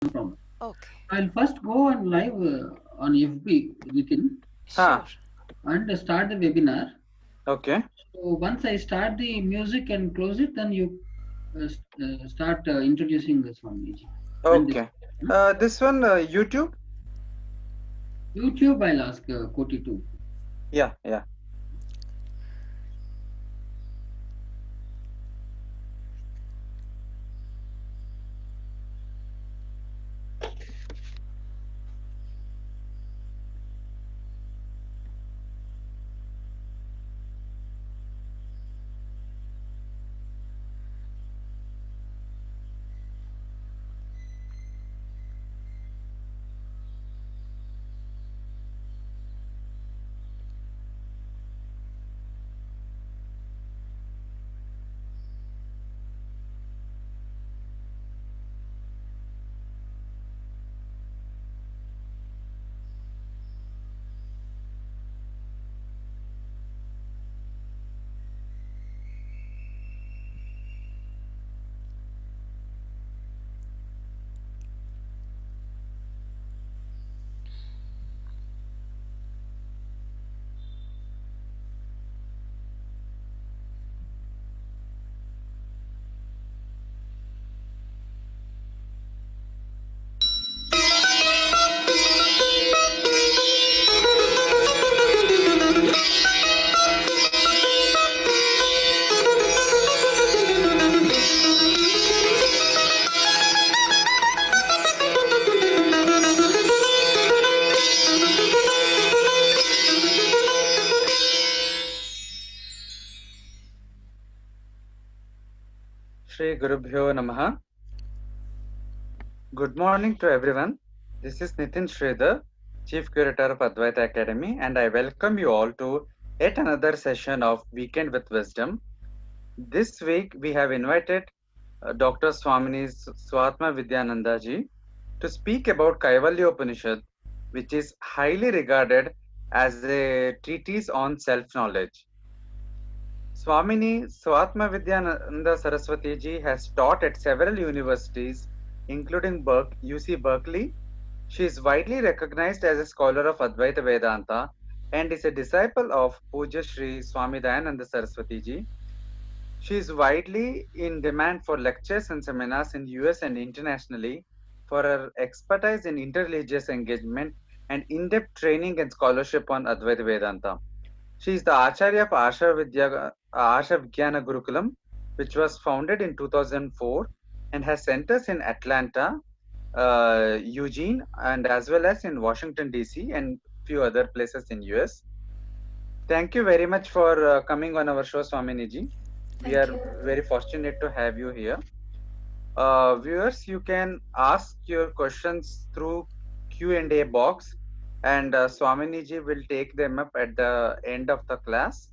problem. Okay. I'll first go on live on FB within Sure. Ah, and start the webinar. okay, So once I start the music and close it, then you start introducing the Swamiji. And this okay. This one, YouTube? YouTube, I'll ask Koti too. Yeah, yeah. Shri Gurubhyo Namaha. Good morning to everyone. This is Nitin Sridhar, Chief Curator of Advaita Academy, and I welcome you all to yet another session of Weekend with Wisdom. This week we have invited Dr. Swamini Svatmavidyananda ji to speak about Kaivalya Upanishad, which is highly regarded as a treatise on self-knowledge. Swamini Svatmavidyananda Saraswati ji has taught at several universities, including UC Berkeley. She is widely recognized as a scholar of Advaita Vedanta and is a disciple of Puja Sri Swami Dayananda Saraswati ji. She is widely in demand for lectures and seminars in US and internationally for her expertise in interreligious engagement and in-depth training and scholarship on Advaita Vedanta. She is the Acharya of Asha Vijnana Gurukulam, which was founded in 2004 and has centers in Atlanta, Eugene, and as well as in Washington DC and few other places in US. Thank you very much for coming on our show, Swaminiji. We Thank are you. very fortunate to have you here. Viewers, you can ask your questions through Q&A box, and Swaminiji will take them up at the end of the class.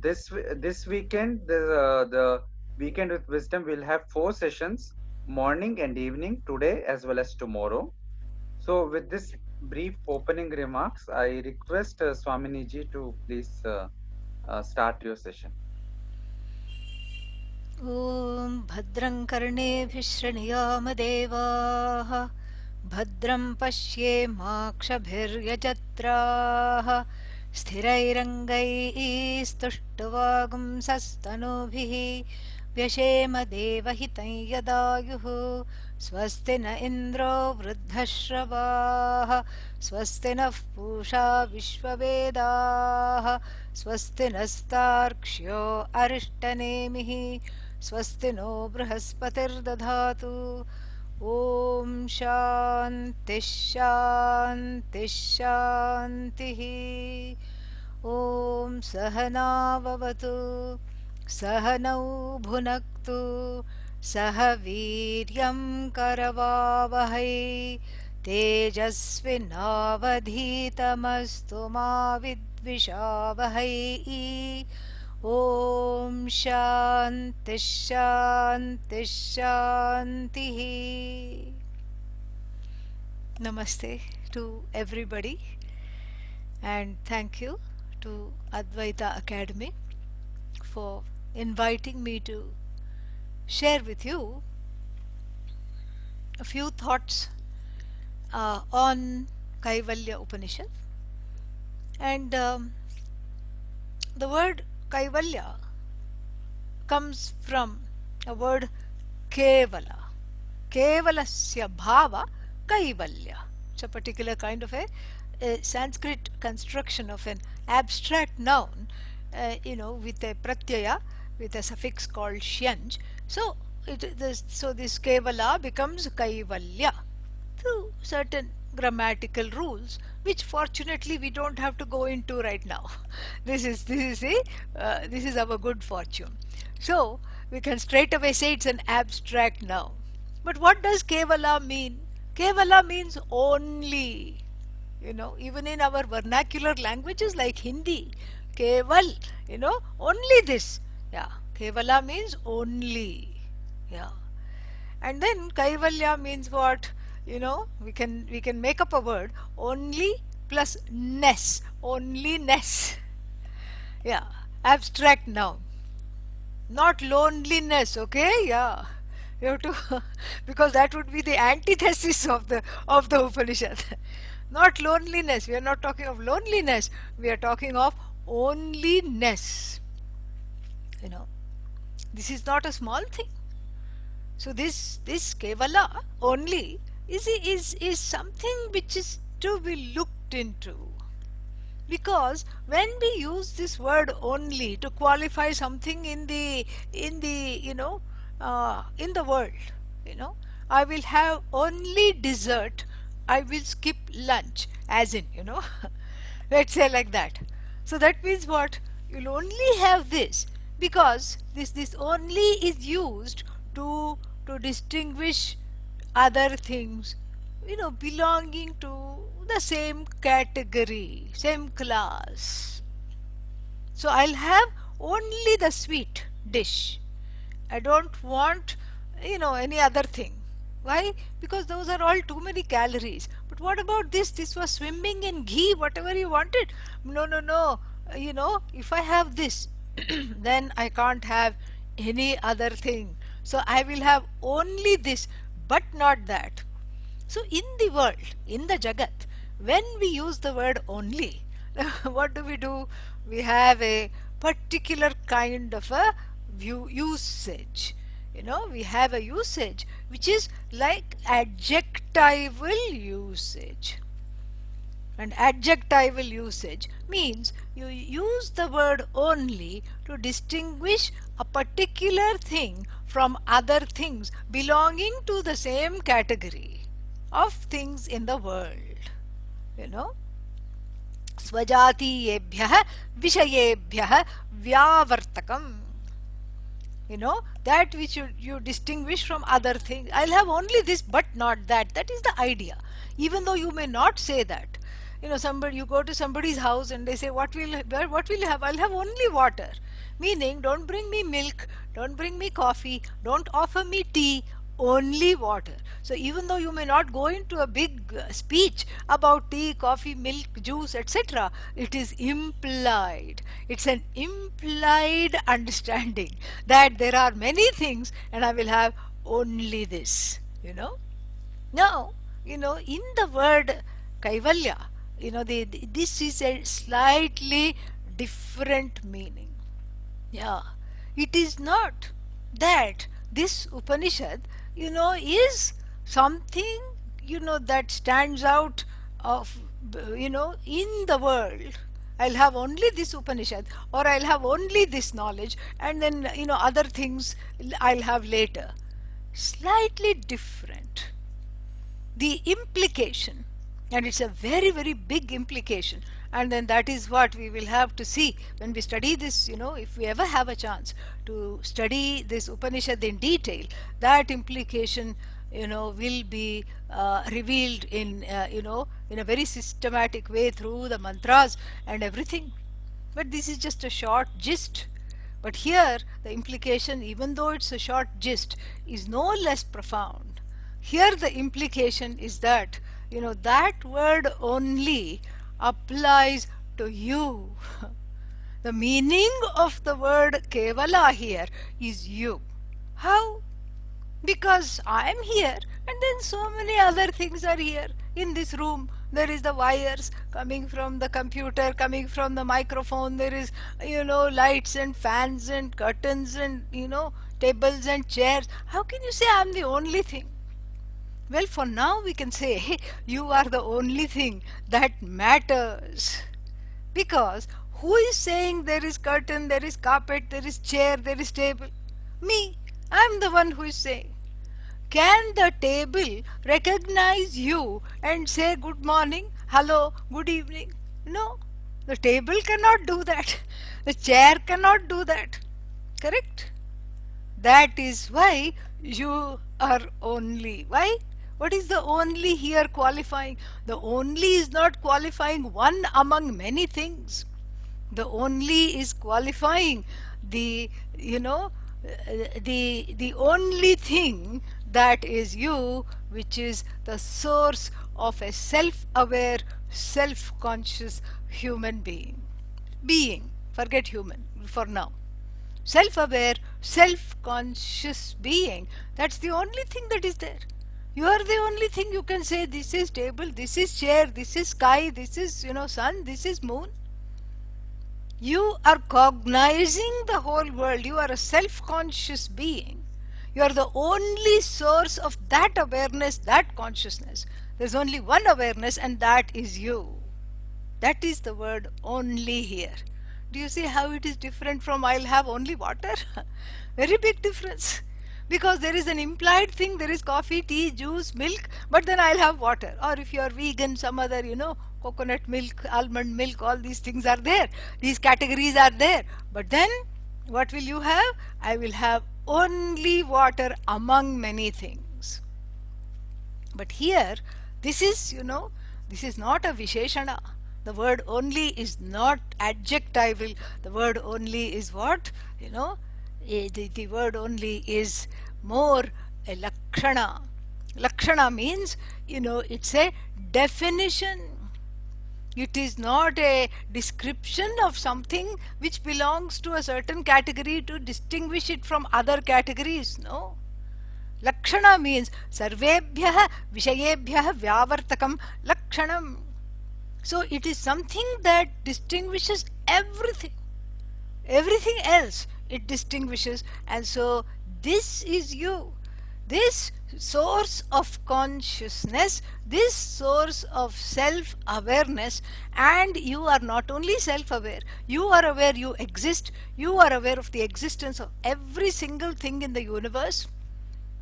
This weekend, the Weekend with Wisdom will have 4 sessions, morning and evening, today as well as tomorrow. So with this brief opening remarks, I request Swaminiji to please start your session. ॐ भद्रं कर्णेभिः शृणुयामदेवाः भद्रं पश्येमाक्षभिर्यजत्राः स्थिरैरङ्गैस्तुष्टुवागुंसस्तनूभिः व्यशेम देवहितं यदायुः स्वस्ति न इन्द्रो वृद्धश्रवाः स्वस्ति नः पूषा विश्ववेदाः स्वस्ति नस्तार्क्ष्यो अरिष्टनेमिः स्वस्ति no बृहस्पतिर्दधातु ॐ शान्तिः शान्तिः शान्तिः ॐ सहनाववतु सहनौ भुनक्तु सह वीर्यं करवावहै तेजस्विनावधीतमस्तु मा विद्विषावहै ॐ शान्तिः शान्तिः शान्तिः Namaste to everybody and thank you to Advaita Academy for inviting me to share with you a few thoughts on Kaivalya Upanishad. And the word Kaivalya comes from a word Kevala. Kevalasya bhava Kaivalya. It's a particular kind of a Sanskrit construction of an abstract noun, with a pratyaya, with a suffix called shyaj. So, so this Kevala becomes Kaivalya through certain grammatical rules, which fortunately we don't have to go into right now. This is our good fortune. So we can straight away say it's an abstract noun. But what does Kevala mean? Kevala means only. Even in our vernacular languages like Hindi, Keval, only this. Yeah, Kevala means only. Yeah. And then Kaivalya means what? We can make up a word, only plus ness, onlyness. Yeah, abstract noun, not loneliness. Okay, yeah, you have to because that would be the antithesis of the Upanishad. Not loneliness. We are not talking of loneliness. We are talking of onlyness. You know, this is not a small thing. So this Kevala only is something which is to be looked into, because when we use this word only to qualify something in the world, you know I will have only dessert, I will skip lunch, as in, let's say like that. So that means what? You'll only have this, because this only is used to distinguish other things, belonging to the same category, same class. So I'll have only the sweet dish. I don't want, any other thing. Why? Because those are all too many calories. But what about this? This was swimming in ghee, whatever you wanted. No, no, no. If I have this, then I can't have any other thing. So I will have only this, but not that. So in the world, in the Jagat, when we use the word only, what do? We have a particular kind of a usage. We have a usage which is like adjectival usage. And adjectival usage means you use the word only to distinguish a particular thing from other things belonging to the same category of things in the world. Svajatiyebhyah vishayebhyah vyavartakam. That which you distinguish from other things. I'll have only this but not that. That is the idea. Even though you may not say that. Somebody, you go to somebody's house and they say, what will you have? I'll have only water. Meaning, don't bring me milk, don't bring me coffee, don't offer me tea, only water. So even though you may not go into a big speech about tea, coffee, milk, juice, etc., it is implied. It's an implied understanding that there are many things and I will have only this. Now, in the word Kaivalya, this is a slightly different meaning. Yeah, it is not that this Upanishad, is something, that stands out of, in the world. I'll have only this Upanishad, or I'll have only this knowledge, and then, other things I'll have later. Slightly different. The implication, and it's a very, very big implication, and then that is what we will have to see when we study this. If we ever have a chance to study this Upanishad in detail, that implication will be revealed in a very systematic way through the mantras and everything. But this is just a short gist. But here the implication, even though it's a short gist, is no less profound. Here the implication is that, that word only applies to you. The meaning of the word Kevala here is you. How? because I am here, and then so many other things are here. In this room, there is the wires coming from the computer, coming from the microphone. There is, lights and fans and curtains and, tables and chairs. How can you say I'm the only thing? Well, for now, we can say, hey, you are the only thing that matters. Because who is saying there is curtain, there is carpet, there is chair, there is table? Me. I'm the one who is saying. Can the table recognize you and say good morning, hello, good evening? No. The table cannot do that. The chair cannot do that. Correct? That is why you are only. Why? What is the only here qualifying? The only is not qualifying one among many things. The only is qualifying the, the only thing that is you, which is the source of a self-aware, self-conscious human being. Forget human for now. Self-aware, self-conscious being. That's the only thing that is there. You are the only thing you can say, this is table, this is chair, this is sky, this is, sun, this is moon. You are cognizing the whole world. You are a self-conscious being. You are the only source of that awareness, that consciousness. There's only one awareness, and that is you. That is the word only here. Do you see how it is different from I'll have only water? Very big difference. Because there is an implied thing, there is coffee, tea, juice, milk, but then I'll have water. Or if you are vegan, some other, coconut milk, almond milk, all these things are there. These categories are there. But then, what will you have? I will have only water among many things. But here, this is, this is not a Visheshana. The word only is not adjectival. The word only is what? The word only is more a Lakshana. Lakshana means, it's a definition. It is not a description of something which belongs to a certain category to distinguish it from other categories. No. Lakshana means sarvebhyah vishayebhyah vyavartakam lakshanam. So it is something that distinguishes everything. Everything else it distinguishes, and so this is you. This source of consciousness, this source of self-awareness, and you are not only self-aware, you are aware you exist, you are aware of the existence of every single thing in the universe,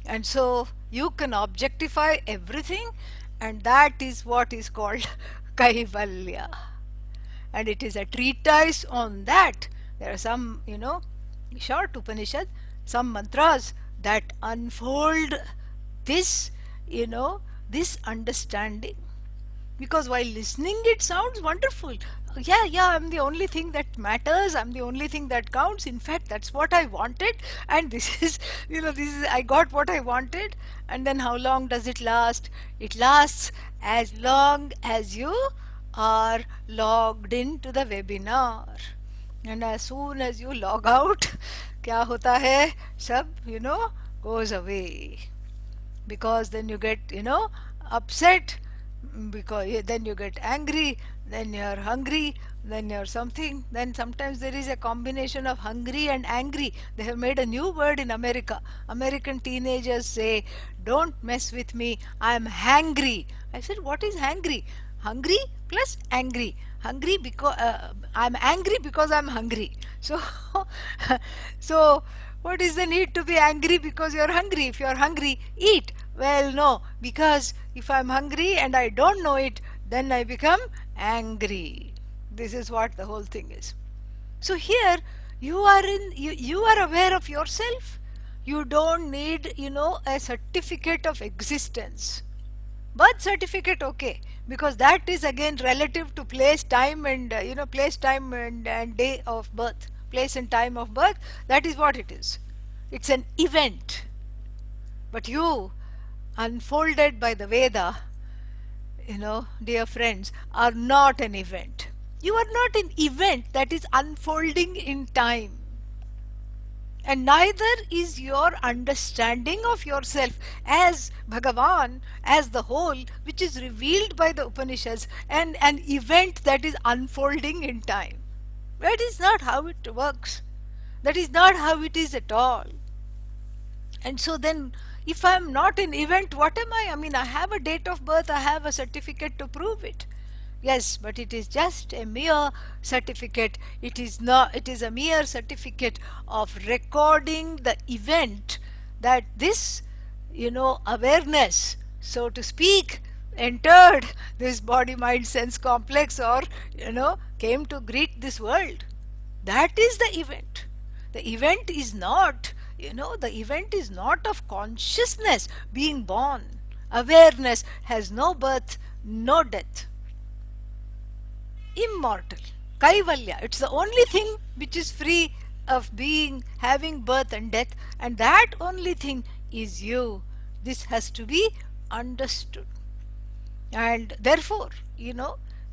and so you can objectify everything, and that is what is called Kaivalya. And it is a treatise on that. There are some, short Upanishad, some mantras that unfold this, this understanding. Because while listening, it sounds wonderful. Yeah, I'm the only thing that matters. I'm the only thing that counts. In fact, that's what I wanted. And this is, I got what I wanted. And then how long does it last? It lasts as long as you are logged into the webinar. And as soon as you log out, क्या होता है? सब, goes away. Because then you get, upset, because then you get angry, then you're hungry, then you're something. Then sometimes there is a combination of hungry and angry. They have made a new word in America. American teenagers say, don't mess with me, I'm hangry. I said, what is hangry? Hungry plus angry. Hungry because I'm angry because I'm hungry. So so what is the need to be angry because you're hungry? If you're hungry, eat. Well, no, because if I'm hungry and I don't know it, then I become angry. This is what the whole thing is. So here you are aware of yourself. You don't need, a certificate of existence. Birth certificate, okay, because that is again relative to place, time, and place, time, and day of birth. Place and time of birth, that is what it is. It's an event. But you, unfolded by the Veda, dear friends, are not an event. You are not an event that is unfolding in time. And neither is your understanding of yourself as Bhagavan, as the whole, which is revealed by the Upanishads, and an event that is unfolding in time. That is not how it works. That is not how it is at all. And so then, if I am not an event, what am I? I mean, I have a date of birth, I have a certificate to prove it. Yes, but it is just a mere certificate. It is not, it is a mere certificate of recording the event that this, awareness, so to speak, entered this body mind sense complex, or came to greet this world. That is the event. The event is not, the event is not of consciousness being born. Awareness has no birth, no death. Immortal. Kaivalya. It's the only thing which is free of being, having birth and death, and that only thing is you. This has to be understood. And therefore,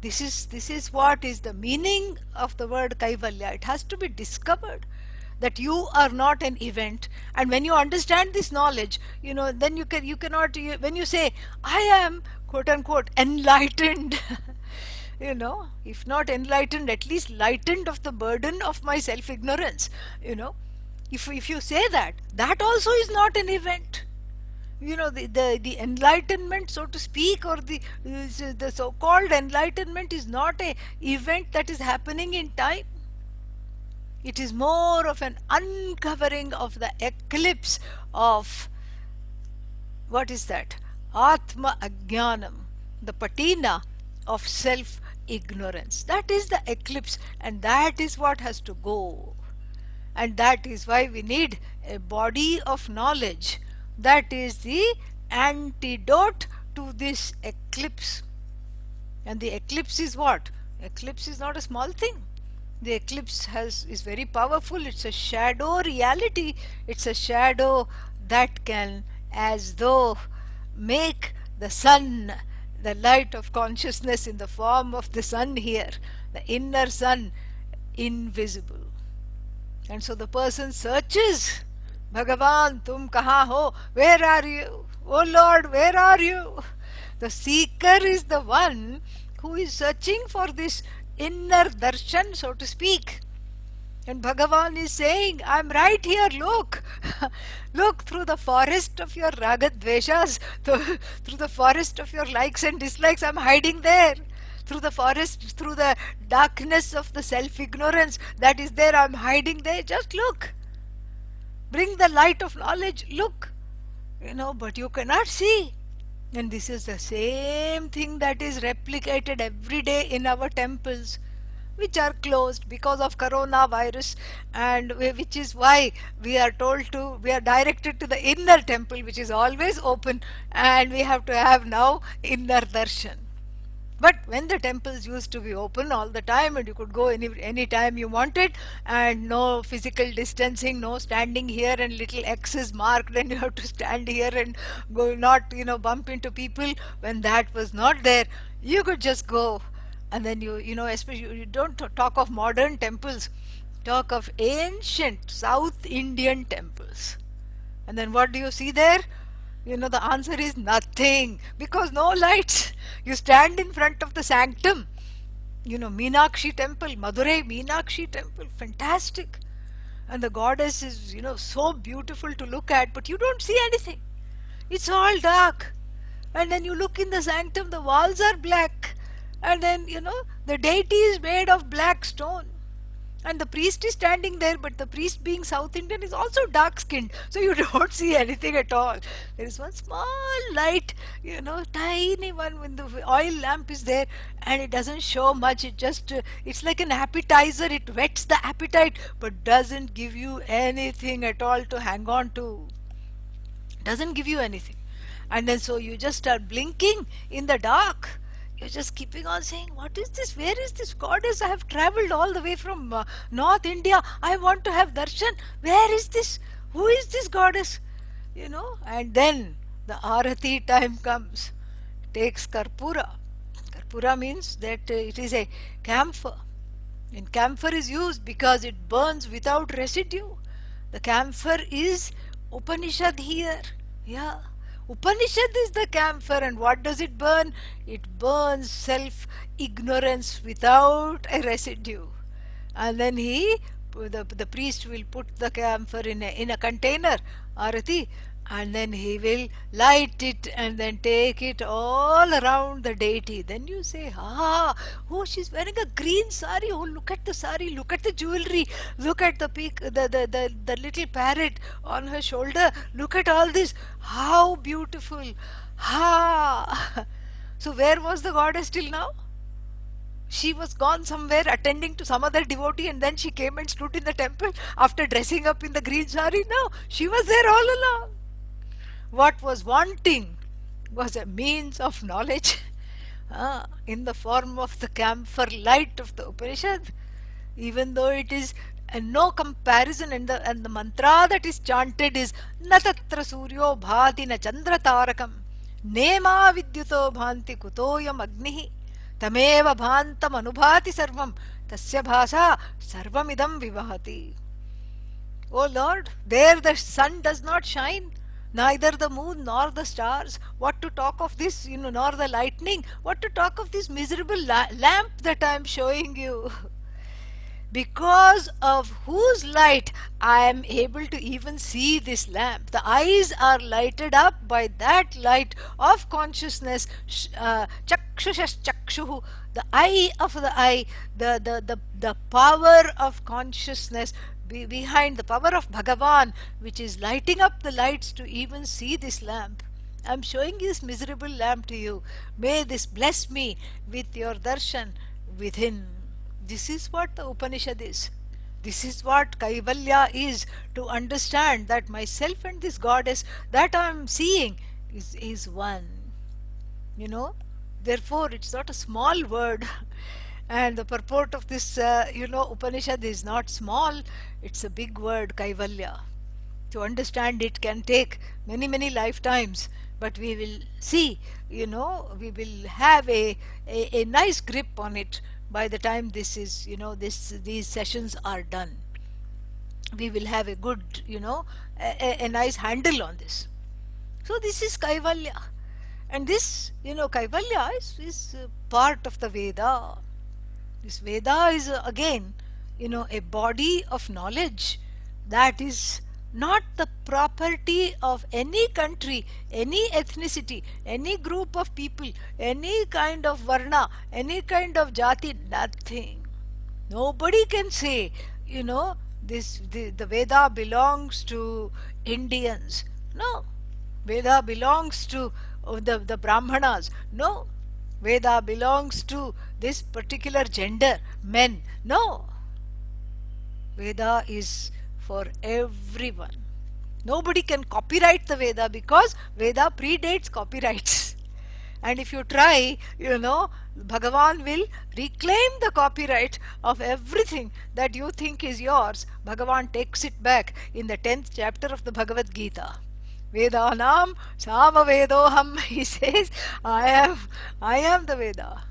this is what is the meaning of the word Kaivalya. It has to be discovered that you are not an event. And when you understand this knowledge, then you cannot, when you say I am quote unquote enlightened, if not enlightened, at least lightened of the burden of my self ignorance, you know if you say that, that also is not an event. The enlightenment, so to speak, or the so called enlightenment, is not a event that is happening in time. It is more of an uncovering of the eclipse of, what is that? Atma Ajnanam, the patina of self ignorance. That is the eclipse, and that is what has to go. And that is why we need a body of knowledge that is the antidote to this eclipse. And the eclipse is what? Eclipse is not a small thing. The eclipse is very powerful. It's a shadow reality. It's a shadow that can, as though, make the sun, the light of consciousness in the form of the sun here, the inner sun, invisible. And so the person searches, Bhagavan, tum kaha ho? Where are you? Oh Lord, where are you? The seeker is the one who is searching for this inner darshan, so to speak. And Bhagavan is saying, I'm right here, look. Look through the forest of your ragadveshas, through the forest of your likes and dislikes, I'm hiding there. Through the forest, through the darkness of the self-ignorance that is there, I'm hiding there. Just look. Bring the light of knowledge, look. But you cannot see. And this is the same thing that is replicated every day in our temples, which are closed because of coronavirus, and which is why we are directed to the inner temple, which is always open, and we have to have now inner darshan. But when the temples used to be open all the time and you could go any time you wanted, and no physical distancing, no standing here and little X is marked and you have to stand here and go, not bump into people, when that was not there, you could just go. And then especially you don't talk of modern temples, talk of ancient South Indian temples. And then what do you see there? The answer is nothing, because no lights. You stand in front of the sanctum, Meenakshi temple, Madurai Meenakshi temple, fantastic. And the goddess is, so beautiful to look at, but you don't see anything. It's all dark. And then you look in the sanctum, the walls are black. And then, the deity is made of black stone. And the priest is standing there, but the priest, being South Indian, is also dark skinned, so you don't see anything at all. There is one small light, tiny one, when the oil lamp is there, and it doesn't show much. It's like an appetizer, it whets the appetite, but doesn't give you anything at all to hang on to. Doesn't give you anything. And then so you just start blinking in the dark. You're just keeping on saying, what is this? Where is this goddess? I have traveled all the way from North India. I want to have darshan. Where is this? Who is this goddess? And then the arati time comes. Takes karpura. Karpura means that it is a camphor. And camphor is used because it burns without residue. The camphor is Upanishad here. Yeah. Upanishad is the camphor, and what does it burn? It burns self ignorance without a residue. And then the priest will put the camphor in a container, Arati, and then he will light it and then take it all around the deity. Then you say, ah, oh, she's wearing a green sari. Oh, look at the sari, look at the jewelry, look at the peak, the little parrot on her shoulder. Look at all this. How beautiful. Ha! So where was the goddess till now? She was gone somewhere attending to some other devotee, and then she came and stood in the temple after dressing up in the green sari. No, she was there all along. What was wanting was a means of knowledge in the form of the camphor light of the Upanishad. Even though it is no comparison, and the mantra that is chanted is na tatra suryo bhati na chandra tarakam nema vidyuto bhanti kutoyam agnihi tameva bhantam anubhati sarvam tasya bhasa sarvamidam vivahati. O Lord, there the sun does not shine, neither the moon nor the stars. What to talk of this, nor the lightning? What to talk of this miserable lamp that I am showing you? Because of whose light I am able to even see this lamp. The eyes are lighted up by that light of consciousness. Chakshushas chakshuhu, the eye of the eye, the power of consciousness behind the power of Bhagavan, which is lighting up the lights to even see this lamp. I am showing this miserable lamp to you. May this bless me with your darshan within. This is what the Upanishad is. This is what Kaivalya is, to understand that myself and this goddess that I am seeing is one. Therefore it's not a small word. And the purport of this, Upanishad is not small, it's a big word, Kaivalya. To understand it can take many, many lifetimes, but we will see, we will have a nice grip on it by the time these sessions are done. We will have a good, a nice handle on this. So this is Kaivalya. And this, Kaivalya is part of the Veda. This Veda is again, a body of knowledge that is not the property of any country, any ethnicity, any group of people, any kind of varna, any kind of jati, nothing. Nobody can say, the Veda belongs to Indians. No. Veda belongs to the Brahmanas. No. Veda belongs to this particular gender, men. No. Veda is for everyone. Nobody can copyright the Veda because Veda predates copyrights. And if you try, Bhagavan will reclaim the copyright of everything that you think is yours. Bhagavan takes it back in the 10th chapter of the Bhagavad Gita. Vedanam Samavedoham, he says, I am the Veda.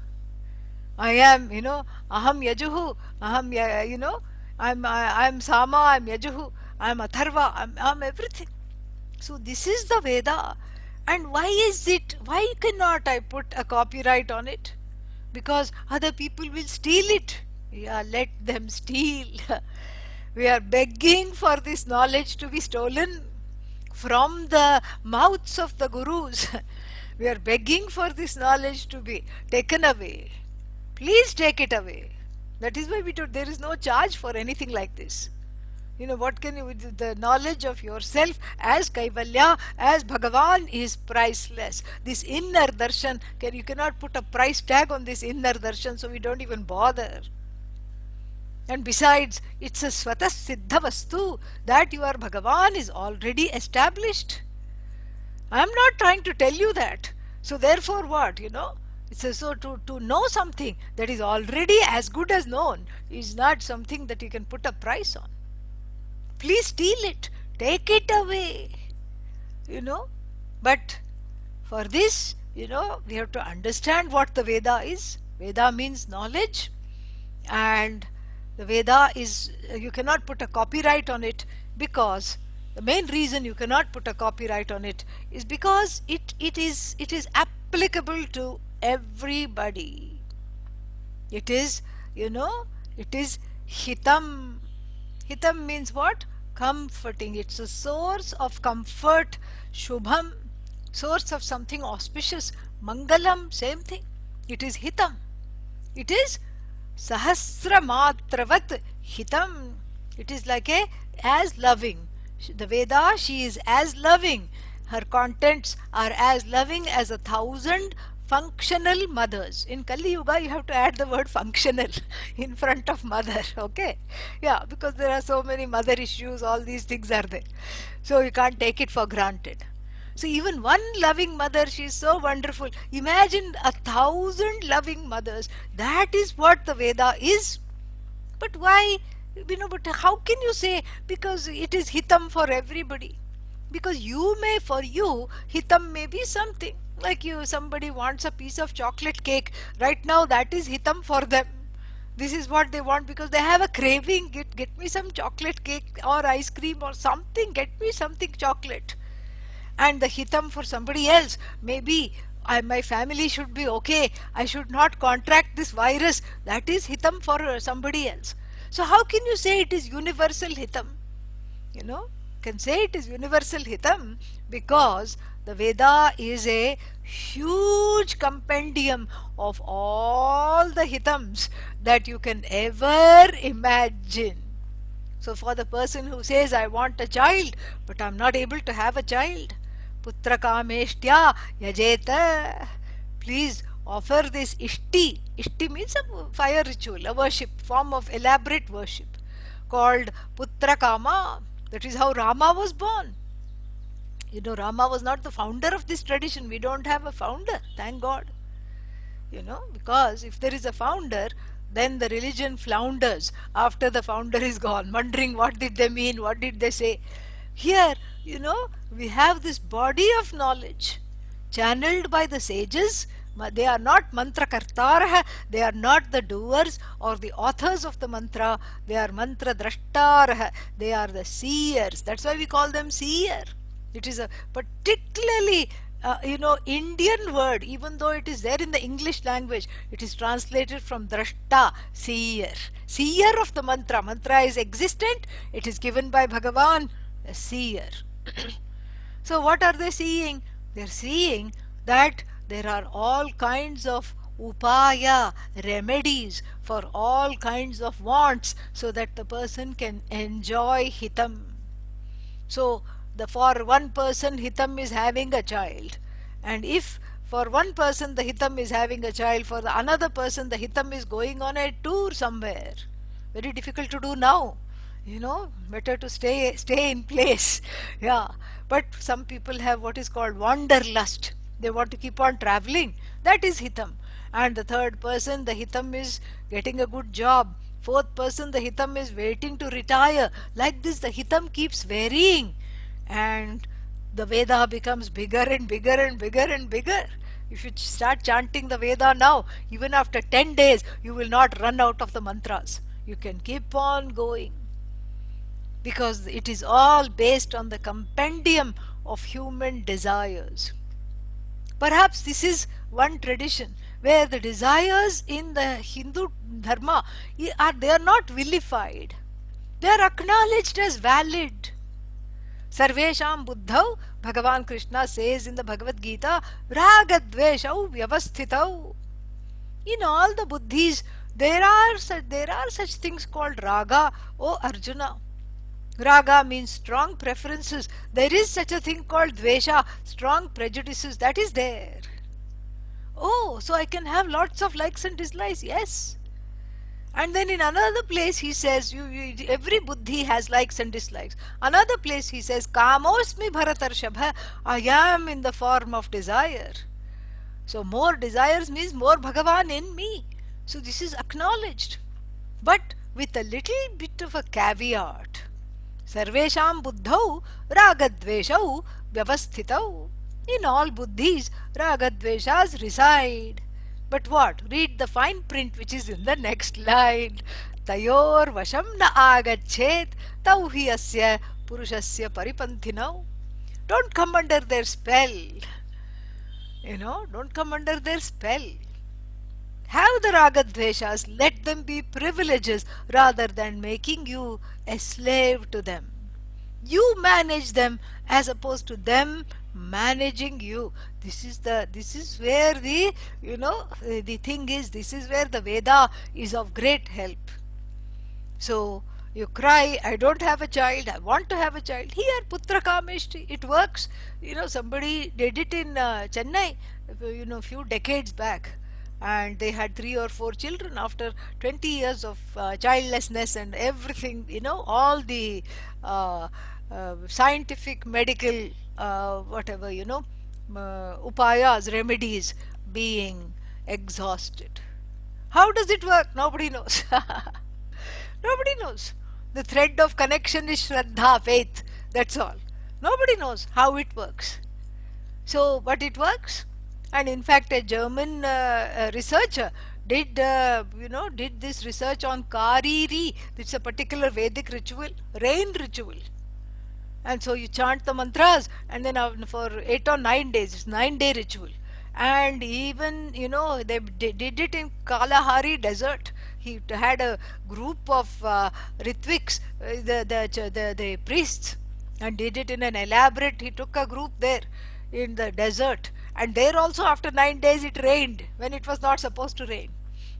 I am, Aham Yajuhu, I'm Sama, I'm Yajuhu, I'm Atharva, I'm everything. So this is the Veda. And why cannot I put a copyright on it? Because other people will steal it. Yeah, let them steal. We are begging for this knowledge to be stolen from the mouths of the gurus. We are begging for this knowledge to be taken away. Please take it away. That is why there is no charge for anything like this. What can you do? The knowledge of yourself as Kaivalya, as Bhagavan is priceless. This inner darshan, you cannot put a price tag on this inner darshan, so we don't even bother. And besides, it's a swatas siddha vastu, that your Bhagavan is already established. I am not trying to tell you that. So therefore what, so to know something that is already as good as known is not something that you can put a price on. Please steal it, take it away, But for this, we have to understand what the Veda is. Veda means knowledge, and the Veda is, you cannot put a copyright on it because the main reason you cannot put a copyright on it is because it is applicable to everybody. It is, you know, it is hitam. Hitam means what? Comforting. It's a source of comfort. Shubham, source of something auspicious. Mangalam, same thing. It is hitam. It is sahasramatravat hitam. It is like a as loving. The Veda, she is as loving. Her contents are as loving as 1,000 functional mothers. In Kali Yuga, you have to add the word functional in front of mother, okay? Yeah, because there are so many mother issues, all these things are there. So you can't take it for granted. So even one loving mother, she is so wonderful. Imagine 1,000 loving mothers. That is what the Veda is. But why? But how can you say because it is hitam for everybody? Because for you, hitam may be something. Like somebody wants a piece of chocolate cake. Right now, that is hitam for them. This is what they want because they have a craving. Get me some chocolate cake or ice cream or something. Get me something chocolate. And the hitam for somebody else, maybe my family should be okay, I should not contract this virus. That is hitam for somebody else. So how can you say it is universal hitam? Can say it is universal hitam because the Veda is a huge compendium of all the hitams that you can ever imagine. So for the person who says, I want a child, but I'm not able to have a child, putra kameshtya yajeta, please offer this ishti. Ishti means a fire ritual, a worship, form of elaborate worship called putra kama. That is how Rama was born. Rama was not the founder of this tradition. We don't have a founder, thank God. Because if there is a founder, then the religion flounders after the founder is gone, wondering what did they mean, what did they say. Here, we have this body of knowledge channeled by the sages. They are not mantra kartarah, they are not the doers or the authors of the mantra, they are mantra drashtarah, they are the seers. That's why we call them seer. It is a particularly Indian word, even though it is there in the English language, it is translated from drashta, seer. Seer of the mantra. Mantra is existent, it is given by Bhagavan, a seer. So what are they seeing? They are seeing that there are all kinds of upaya, remedies for all kinds of wants so that the person can enjoy hitam. So for one person hitam is having a child, and if for one person the hitam is having a child, for the another person the hitam is going on a tour somewhere. Very difficult to do now. Better to stay in place. Yeah, but some people have what is called wanderlust. They want to keep on traveling. That is hitam. And the third person, the hitam is getting a good job. Fourth person, the hitam is waiting to retire. Like this, the hitam keeps varying. And the Veda becomes bigger and bigger and bigger and bigger. If you start chanting the Veda now, even after 10 days, you will not run out of the mantras. You can keep on going. Because it is all based on the compendium of human desires. Perhaps this is one tradition where the desires in the Hindu dharma they are not vilified. They are acknowledged as valid. Sarvesham buddhau, Bhagavan Krishna says in the Bhagavad Gita, ragadveshau vyavasthitau. In all the buddhis, there are such things called raga, O Arjuna. Raga means strong preferences. There is such a thing called dvesha, strong prejudices. That is there. Oh, so I can have lots of likes and dislikes. Yes. And then in another place he says, every buddhi has likes and dislikes. Another place he says, kamosmi bharatarshabha, I am in the form of desire. So more desires means more Bhagavan in me. So this is acknowledged. But with a little bit of a caveat. Sarvesham buddhau ragadveshau vyavasthitau. In all buddhis, ragadveshas reside. But what? Read the fine print which is in the next line. Tayor vasham na agachet tauhi asya purushasya paripanthinau. Don't come under their spell. Don't come under their spell. Have the ragadveshas, let them be privileges rather than making you a slave to them. You manage them as opposed to them managing you. This is where the thing is, this is where the Veda is of great help. So you cry, I don't have a child, I want to have a child. Here, Putra Kameshti, it works. Somebody did it in Chennai, few decades back. And they had 3 or 4 children after 20 years of childlessness and everything, all the scientific, medical, whatever, upayas, remedies being exhausted. How does it work? Nobody knows. Nobody knows. The thread of connection is Shraddha, faith. That's all. Nobody knows how it works. So, but it works. And in fact, a German researcher did this research on Kariri. It's a particular Vedic ritual, rain ritual. And so you chant the mantras, and then for 8 or 9 days, it's 9 day ritual. And even they did it in Kalahari desert. He had a group of ritviks, the priests, and did it in an elaborate. He took a group there in the desert, and there also after 9 days it rained when it was not supposed to rain.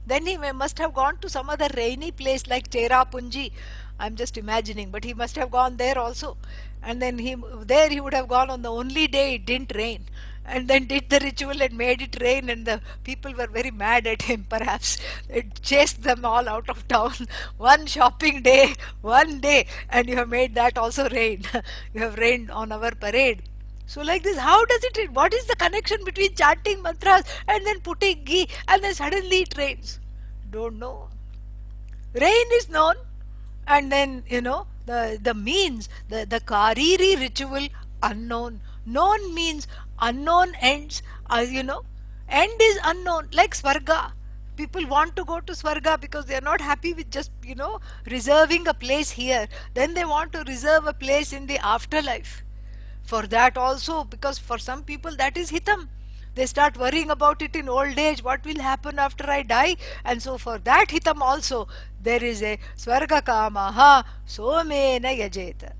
Then he must have gone to some other rainy place like Cherrapunji. I'm just imagining, but he must have gone there also. And then he would have gone on the only day it didn't rain. And then did the ritual and made it rain, and the people were very mad at him, perhaps. It chased them all out of town. One shopping day, one day, and you have made that also rain. You have rained on our parade. So like this, how does it rain? What is the connection between chanting mantras and then putting ghee and then suddenly it rains? Don't know. Rain is known, and then the means, the Kariri ritual, unknown. Known means unknown ends. End is unknown, like Swarga. People want to go to Swarga because they are not happy with just reserving a place here. Then they want to reserve a place in the afterlife. For that also, because for some people that is hitam. They start worrying about it in old age, what will happen after I die. And so for that hitam also, there is a Swarga Kamaha Somena Yajeta.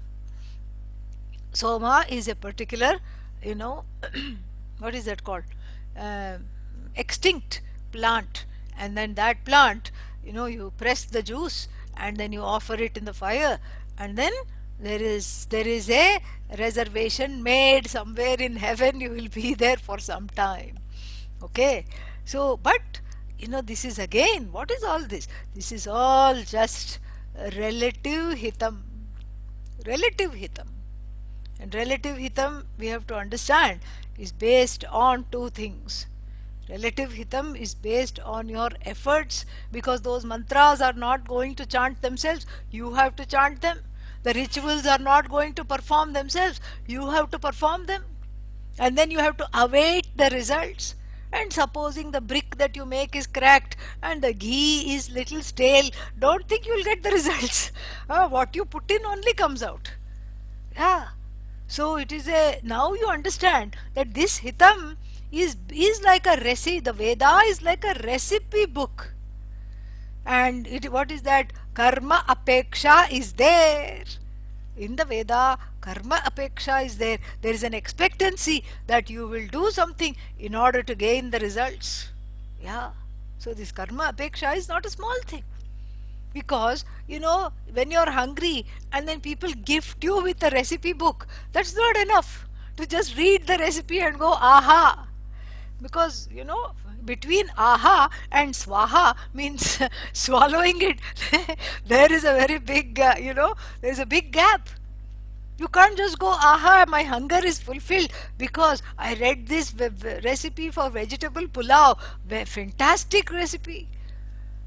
Soma is a particular, what is that called? Extinct plant. And then that plant, you press the juice and then you offer it in the fire, and then there is a reservation made somewhere in heaven. You will be there for some time. Okay. So, but this is again, what is all this? This is all just relative hitam. Relative hitam. And relative hitam, we have to understand, is based on two things. Relative hitam is based on your efforts, because those mantras are not going to chant themselves. You have to chant them. The rituals are not going to perform themselves. You have to perform them. And then you have to await the results. And supposing the brick that you make is cracked and the ghee is little stale, don't think you will get the results. What you put in only comes out. Yeah. So it is now you understand that this hitam is like a recipe. The Veda is like a recipe book. And what is that? Karma apeksha is there. In the Veda, karma apeksha is there. There is an expectancy that you will do something in order to gain the results. Yeah. So this karma apeksha is not a small thing. Because, when you're hungry and then people gift you with a recipe book, that's not enough to just read the recipe and go, aha. Because, between aha and swaha means swallowing it. There is a very big, there's a big gap. You can't just go, aha, my hunger is fulfilled because I read this recipe for vegetable pulao. Fantastic recipe.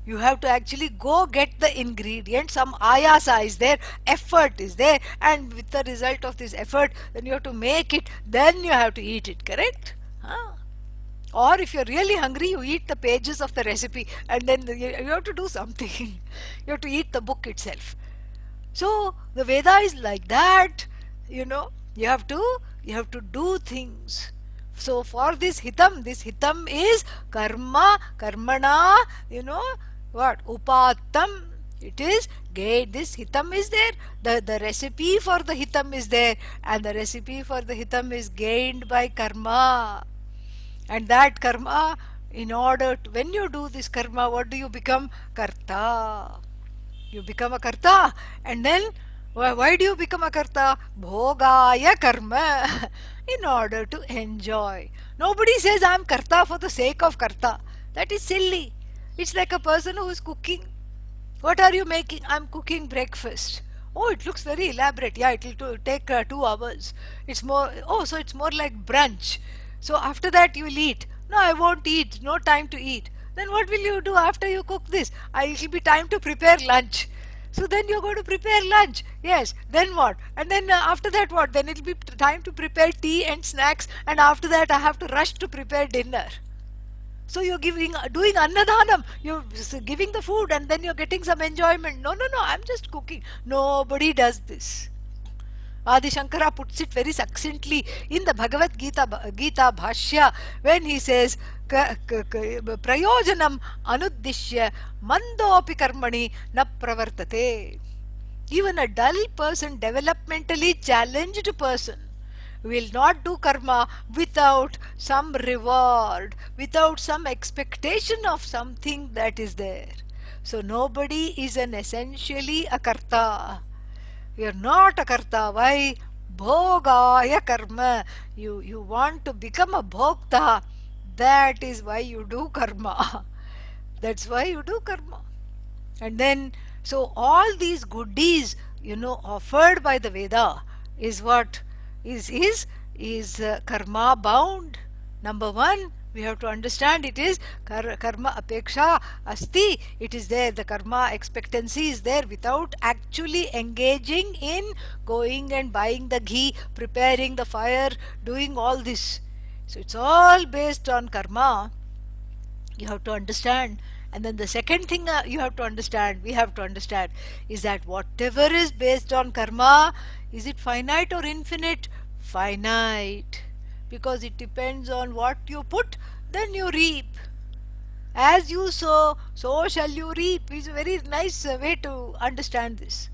You have to actually go get the ingredients. Some ayasa is there, effort is there, and with the result of this effort, then you have to make it, then you have to eat it, correct? Or if you're really hungry, you eat the pages of the recipe, and then you have to do something. You have to eat the book itself. So the Veda is like that, you know. You have to you have to do things. So for this hitam is karma, karmana, you know what? Upatam. It is gain. This hitam is there. The recipe for the hitam is there, and the recipe for the hitam is gained by karma. And that karma, in order to, when you do this karma, what do you become? Karta. You become a karta. And then why do you become a karta? Bhogaya karma. In order to enjoy. Nobody says I'm karta for the sake of karta. That is silly. It's like a person who is cooking. What are you making? I'm cooking breakfast. Oh, it looks very elaborate. Yeah, it will take 2 hours. It's more, oh, so it's more like brunch. So after that you will eat. No, I won't eat. No time to eat. Then what will you do after you cook this? It will be time to prepare lunch. So then you're going to prepare lunch. Yes. Then what? And then after that what? Then it will be time to prepare tea and snacks. And after that I have to rush to prepare dinner. So you're doing annadhanam. You're giving the food and then you're getting some enjoyment. No, no, no. I'm just cooking. Nobody does this. Adi Shankara puts it very succinctly in the Bhagavad Gita Bhashya when he says, Prayojanam anuddishya mandopi karmani na pravartate. Even a dull person, developmentally challenged person, will not do karma without some reward, without some expectation of something that is there. So nobody is an essentially a karta. You are not a karta. Why? Bhogaya karma. You want to become a bhokta. That is why you do karma. That's why you do karma. And then, so all these goodies, offered by the Veda is what is karma bound. Number one, we have to understand it is karma apeksha asti. It is there. The karma expectancy is there without actually engaging in going and buying the ghee, preparing the fire, doing all this. So it's all based on karma. You have to understand. And then the second thing we have to understand is that whatever is based on karma, is it finite or infinite? Finite. Because it depends on what you put, then you reap. As you sow, so shall you reap. Is a very nice way to understand this.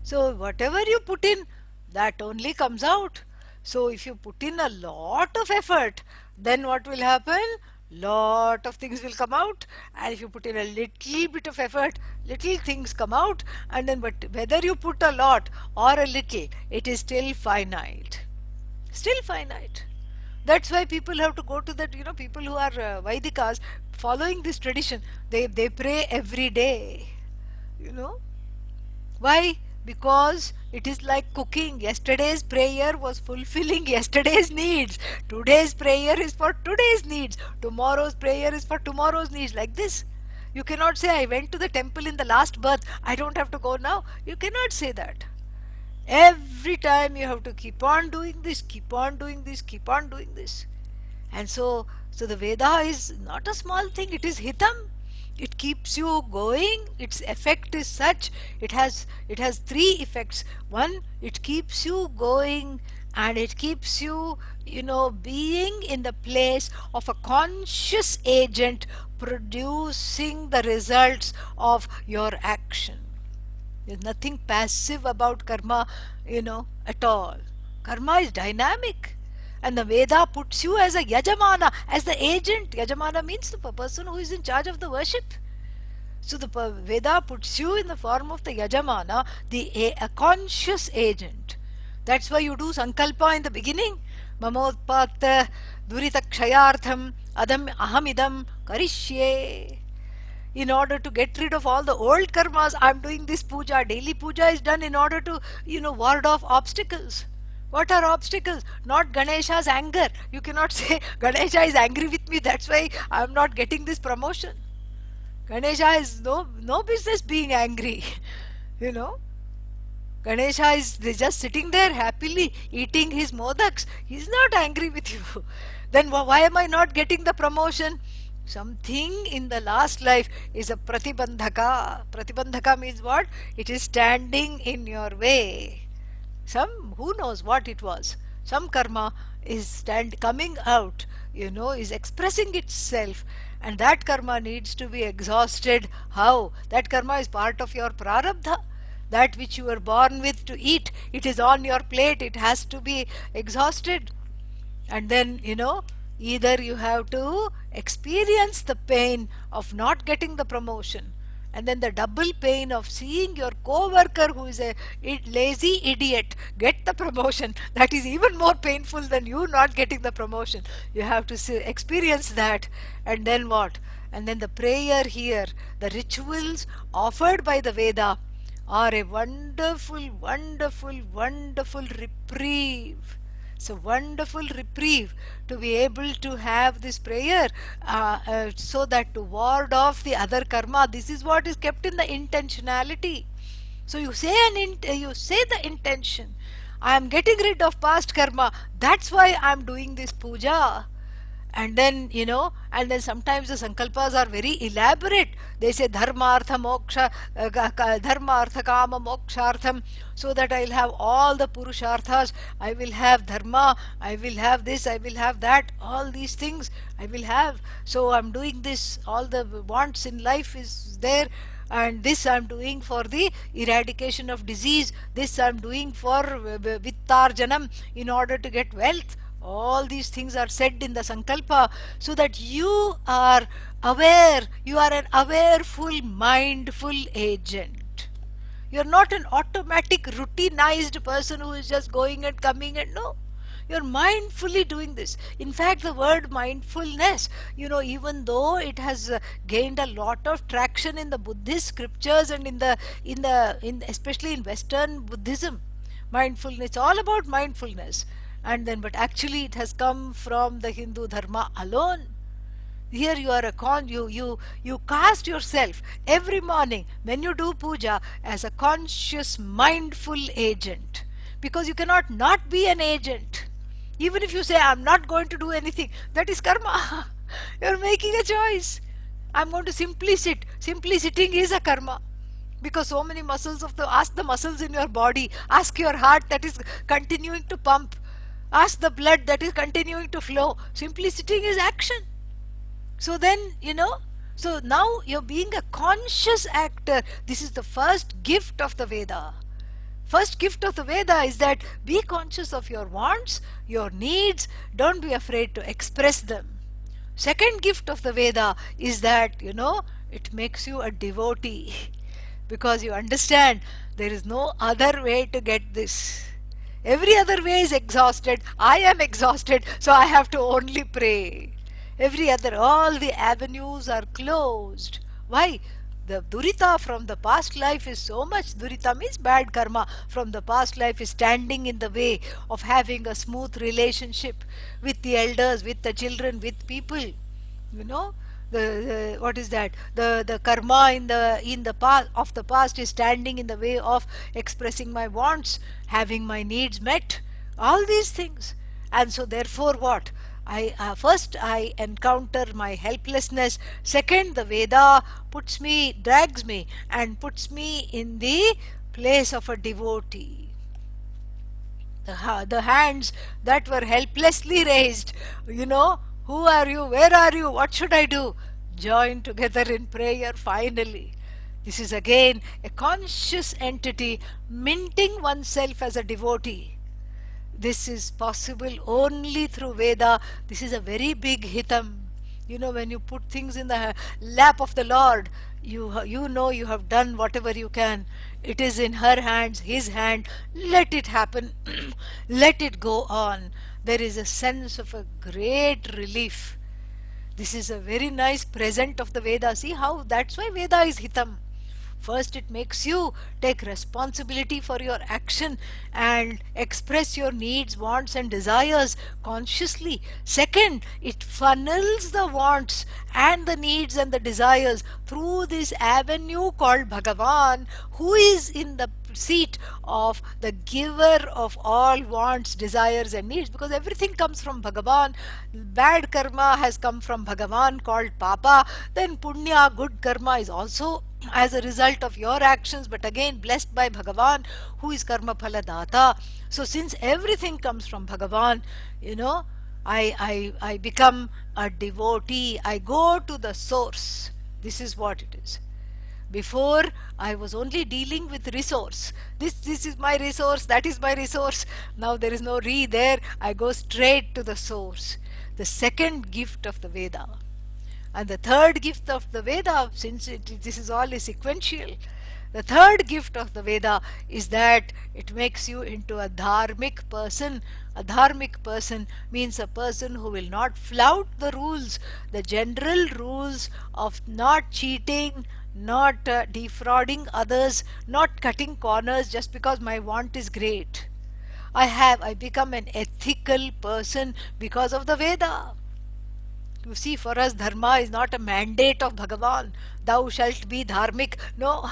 So whatever you put in, that only comes out. So if you put in a lot of effort, then what will happen? Lot of things will come out. And if you put in a little bit of effort, little things come out. And then, but whether you put a lot or a little, it is still finite. Still finite. That's why people have to go to that, people who are Vaidikas, following this tradition, they pray every day. Why? Because it is like cooking. Yesterday's prayer was fulfilling yesterday's needs. Today's prayer is for today's needs. Tomorrow's prayer is for tomorrow's needs. Like this. You cannot say, I went to the temple in the last birth, I don't have to go now. You cannot say that. Every time you have to keep on doing this, keep on doing this, keep on doing this. And so the Veda is not a small thing, it is hitam. It keeps you going. Its effect is such, it has three effects. One, it keeps you going, and it keeps you, being in the place of a conscious agent producing the results of your action. There's nothing passive about karma, at all. Karma is dynamic. And the Veda puts you as a yajamana, as the agent. Yajamana means the person who is in charge of the worship. So the Veda puts you in the form of the yajamana, a conscious agent. That's why you do sankalpa in the beginning. Mamotpata durita kshayartham adam ahamidam karishye. In order to get rid of all the old karmas, I'm doing this puja. Daily puja is done in order to, ward off obstacles. What are obstacles? Not Ganesha's anger. You cannot say Ganesha is angry with me, that's why I'm not getting this promotion. Ganesha has no business being angry. Ganesha is just sitting there happily eating his modaks. He's not angry with you. Then why am I not getting the promotion? Something in the last life is a pratibandhaka. Pratibandhaka means what? It is standing in your way. Some, who knows what it was, some karma is coming out, is expressing itself, and that karma needs to be exhausted. How? That karma is part of your prarabdha, that which you were born with to eat. It is on your plate, it has to be exhausted. And then, either you have to experience the pain of not getting the promotion, and then the double pain of seeing your co-worker who is a lazy idiot get the promotion. That is even more painful than you not getting the promotion. You have to experience that. And then what? And then the prayer here, the rituals offered by the Veda are a wonderful, wonderful, wonderful reprieve. It's a wonderful reprieve to be able to have this prayer, so that to ward off the other karma. This is what is kept in the intentionality. So you say you say the intention. I am getting rid of past karma. That's why I am doing this puja. And then sometimes the sankalpas are very elaborate. They say dharma artha moksha, dharma artha kama mokshartham, so that I will have all the purusharthas. I will have dharma, I will have this, I will have that, all these things I will have. So I'm doing this, all the wants in life is there, and this I'm doing for the eradication of disease, this I'm doing for vittarjanam, in order to get wealth. All these things are said in the sankalpa, so that you are aware, you are an awareful, mindful agent. You're not an automatic, routinized person who is just going and coming, and no. You're mindfully doing this. In fact, the word mindfulness, even though it has gained a lot of traction in the Buddhist scriptures and in especially in Western Buddhism, mindfulness, it's all about mindfulness. And then, but actually, it has come from the Hindu dharma alone. Here you are you cast yourself every morning when you do puja as a conscious, mindful agent, because you cannot not be an agent. Even if you say I'm not going to do anything, that is karma. You're making a choice. I'm going to simply sit. Simply sitting is a karma, because so many muscles ask the muscles in your body, ask your heart that is continuing to pump, ask the blood that is continuing to flow. Simply sitting is action. So then, so now you're being a conscious actor. This is the first gift of the Veda. First gift of the Veda is that be conscious of your wants, your needs, don't be afraid to express them. Second gift of the Veda is that, it makes you a devotee, because you understand there is no other way to get this. Every other way is exhausted. I am exhausted, so I have to only pray. All the avenues are closed. Why? The durita from the past life is so much. Durita means bad karma from the past life is standing in the way of having a smooth relationship with the elders, with the children, with people. You know, the what is that? The karma in the past of the past is standing in the way of expressing my wants, having my needs met, all these things. And so therefore what? First I encounter my helplessness. Second, the Veda drags me and puts me in the place of a devotee. The hands that were helplessly raised, who are you, where are you, what should I do, join together in prayer finally. This is again a conscious entity minting oneself as a devotee. This is possible only through Veda. This is a very big hitam. When you put things in the lap of the Lord, you know you have done whatever you can. It is in her hands, his hand. Let it happen. Let it go on. There is a sense of a great relief. This is a very nice present of the Veda. See how that's why Veda is hitam. First, it makes you take responsibility for your action and express your needs, wants, and desires consciously. Second, it funnels the wants and the needs and the desires through this avenue called Bhagavan, who is in the seat of the giver of all wants, desires, and needs, because everything comes from Bhagavan. Bad karma has come from Bhagavan called Papa, then Punya, good karma, is also as a result of your actions, but again blessed by Bhagavan, who is Karma Phala Data. So, since everything comes from Bhagavan, you know, I become a devotee. I go to the source. This is what it is. Before, I was only dealing with resource. This is my resource, that is my resource. Now there is no re there. I go straight to the source. The second gift of the Veda. And the third gift of the Veda, since this is all is sequential, the third gift of the Veda is that it makes you into a dharmic person. A dharmic person means a person who will not flout the rules, the general rules of not cheating, not defrauding others, not cutting corners just because my want is great. I become an ethical person because of the Veda. You see, for us, dharma is not a mandate of Bhagavan. Thou shalt be dharmic. No.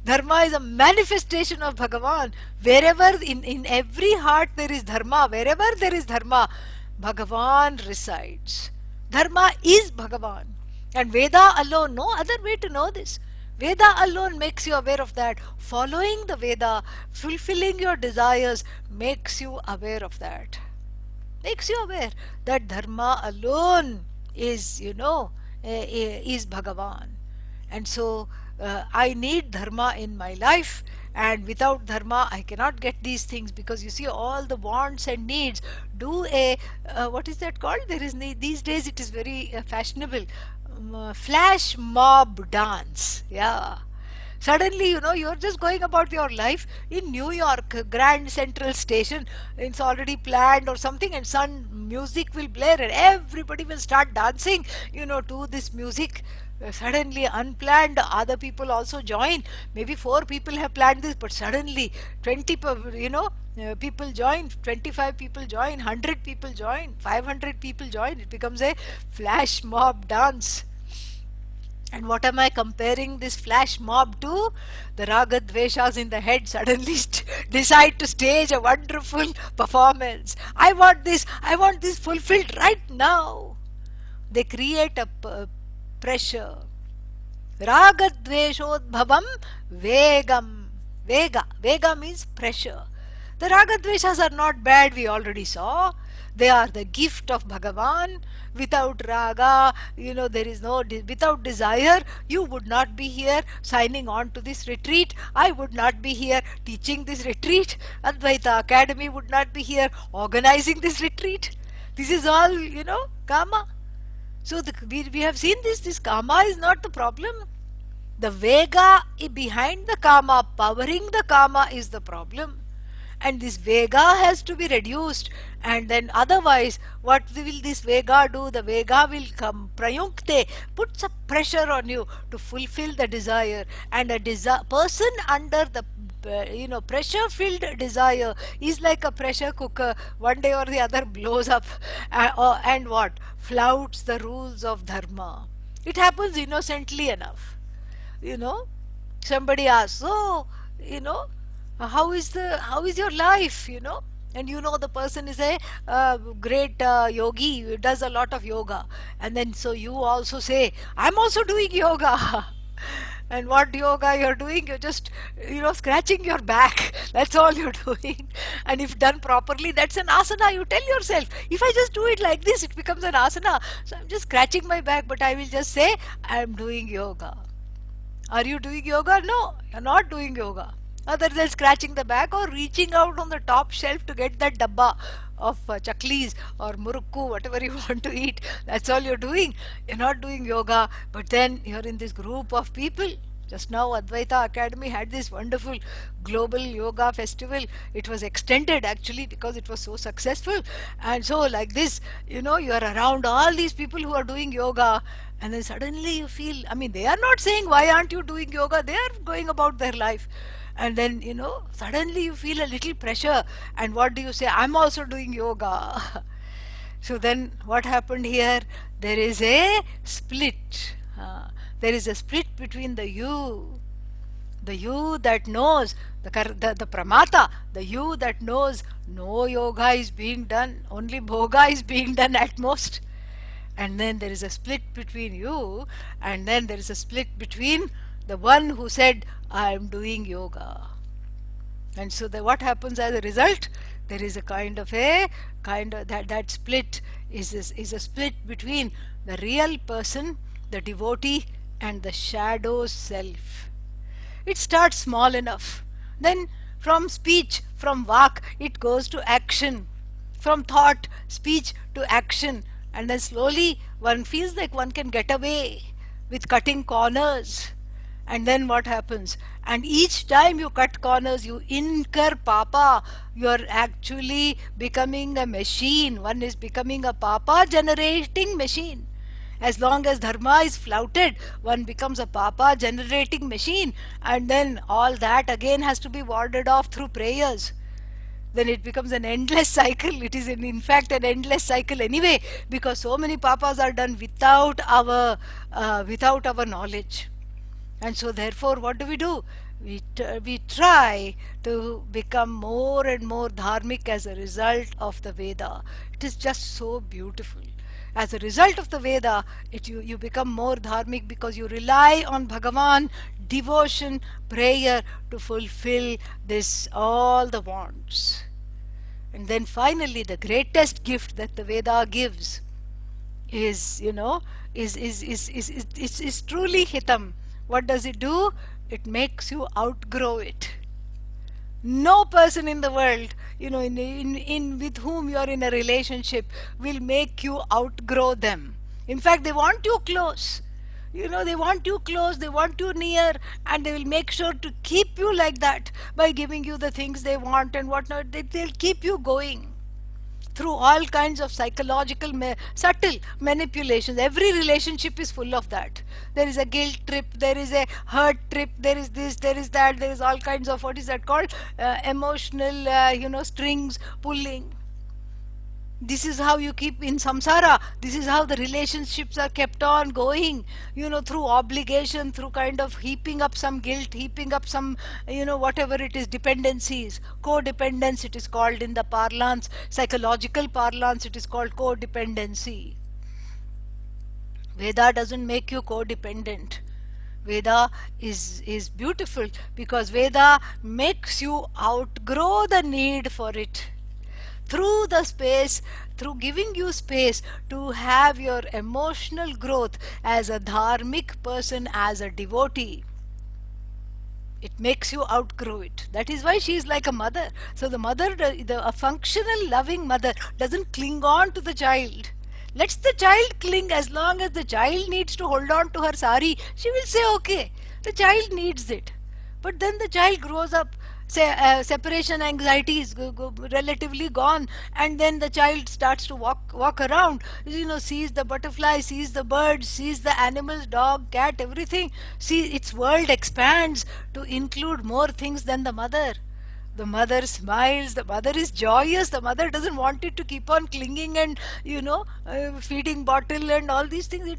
Dharma is a manifestation of Bhagavan. Wherever, in every heart there is dharma, wherever there is dharma, Bhagavan resides. Dharma is Bhagavan. And Veda alone, no other way to know this. Veda alone makes you aware of that. Following the Veda, fulfilling your desires, makes you aware of that, makes you aware that dharma alone is, is Bhagavan. And so I need dharma in my life, and without dharma I cannot get these things, because you see, all the wants and needs do a what is that called? There is these days it is very fashionable, flash mob dance. Yeah, suddenly, you're just going about your life in New York, Grand Central Station. It's already planned or something, and some music will blare, and everybody will start dancing, to this music. Suddenly, unplanned, other people also join. Maybe 4 people have planned this, but suddenly 20, people join, 25 people join, 100 people join, 500 people join. It becomes a flash mob dance. And what am I comparing this flash mob to? The raga dveshas in the head suddenly decide to stage a wonderful performance. I want this fulfilled right now. They create a pressure. Raga dveshodbhavam vegam. Vega means pressure. The raga dveshas are not bad, we already saw. They are the gift of Bhagavan. Without raga, there is no, without desire, you would not be here signing on to this retreat. I would not be here teaching this retreat. Advaita Academy would not be here organizing this retreat. This is all, karma. So we have seen this karma is not the problem. The vega behind the karma, powering the karma, is the problem. And this vega has to be reduced, and then otherwise what will this vega do? The vega will come prayunkte, puts a pressure on you to fulfill the desire, and a person under the pressure filled desire is like a pressure cooker. One day or the other blows up, and what flouts the rules of dharma. It happens innocently enough. you know Somebody asks, oh, how is your life, and the person is a great yogi, does a lot of yoga, and then so you also say, I'm also doing yoga. And what yoga you're doing? You're just scratching your back. That's all you're doing. And if done properly, that's an asana. You tell yourself, if I just do it like this, it becomes an asana. So I'm just scratching my back, but I will just say, I'm doing yoga. Are you doing yoga? No, you're not doing yoga. Other than scratching the back or reaching out on the top shelf to get that dabba of chaklis or murukku, whatever you want to eat. That's all you're doing. You're not doing yoga, but then you're in this group of people. Just now, Advaita Academy had this wonderful global yoga festival. It was extended actually because it was so successful. And so, like this, you are around all these people who are doing yoga, and then suddenly you feel, I mean, they are not saying, why aren't you doing yoga? They are going about their life. And then, suddenly you feel a little pressure. And what do you say? I'm also doing yoga. So then what happened here? There is a split. There is a split between the you. The you that knows, the pramata, the you that knows no yoga is being done, only bhoga is being done at most. And then there is a split between you, and then there is a split between the one who said, I am doing yoga. And so what happens as a result? There is a kind of that split is a split between the real person, the devotee, and the shadow self. It starts small enough. Then from speech, from vak, it goes to action. From thought, speech to action. And then slowly one feels like one can get away with cutting corners. And then what happens? And each time you cut corners, you incur papa. You are actually becoming a machine. One is becoming a papa generating machine. As long as dharma is flouted, one becomes a papa generating machine, and then all that again has to be warded off through prayers. Then it becomes an endless cycle. It is in fact an endless cycle anyway, because so many papas are done without our knowledge. And so therefore what do? We try to become more and more dharmic as a result of the Veda. It is just so beautiful. As a result of the Veda, you become more dharmic because you rely on Bhagavan, devotion, prayer to fulfill this all the wants. And then finally the greatest gift that the Veda gives is is truly hitam. What does it do? It makes you outgrow it. No person in the world, in with whom you are in a relationship, will make you outgrow them. In fact, they want you close. They want you close, they want you near, and they will make sure to keep you like that by giving you the things they want and whatnot. They'll keep you going through all kinds of psychological subtle manipulations. Every relationship is full of that. There is a guilt trip, there is a hurt trip, there is this, there is that, there is all kinds of, what is that called, emotional strings pulling. This is how you keep in samsara. This is how the relationships are kept on going, through obligation, through kind of heaping up some guilt, heaping up some, whatever it is, dependencies. Codependence, it is called in the parlance, psychological parlance, it is called codependency. Veda doesn't make you codependent. Veda is beautiful because Veda makes you outgrow the need for it. Through the space, through giving you space to have your emotional growth as a dharmic person, as a devotee, it makes you outgrow it. That is why she is like a mother. So the mother, a functional loving mother, doesn't cling on to the child. Lets the child cling. As long as the child needs to hold on to her sari, she will say okay, the child needs it. But then the child grows up, say separation anxiety is relatively gone, and then the child starts to walk around, sees the butterfly, sees the bird, sees the animals, dog, cat, everything. See, its world expands to include more things than the mother. The mother smiles, the mother is joyous, the mother doesn't want it to keep on clinging and feeding bottle and all these things. She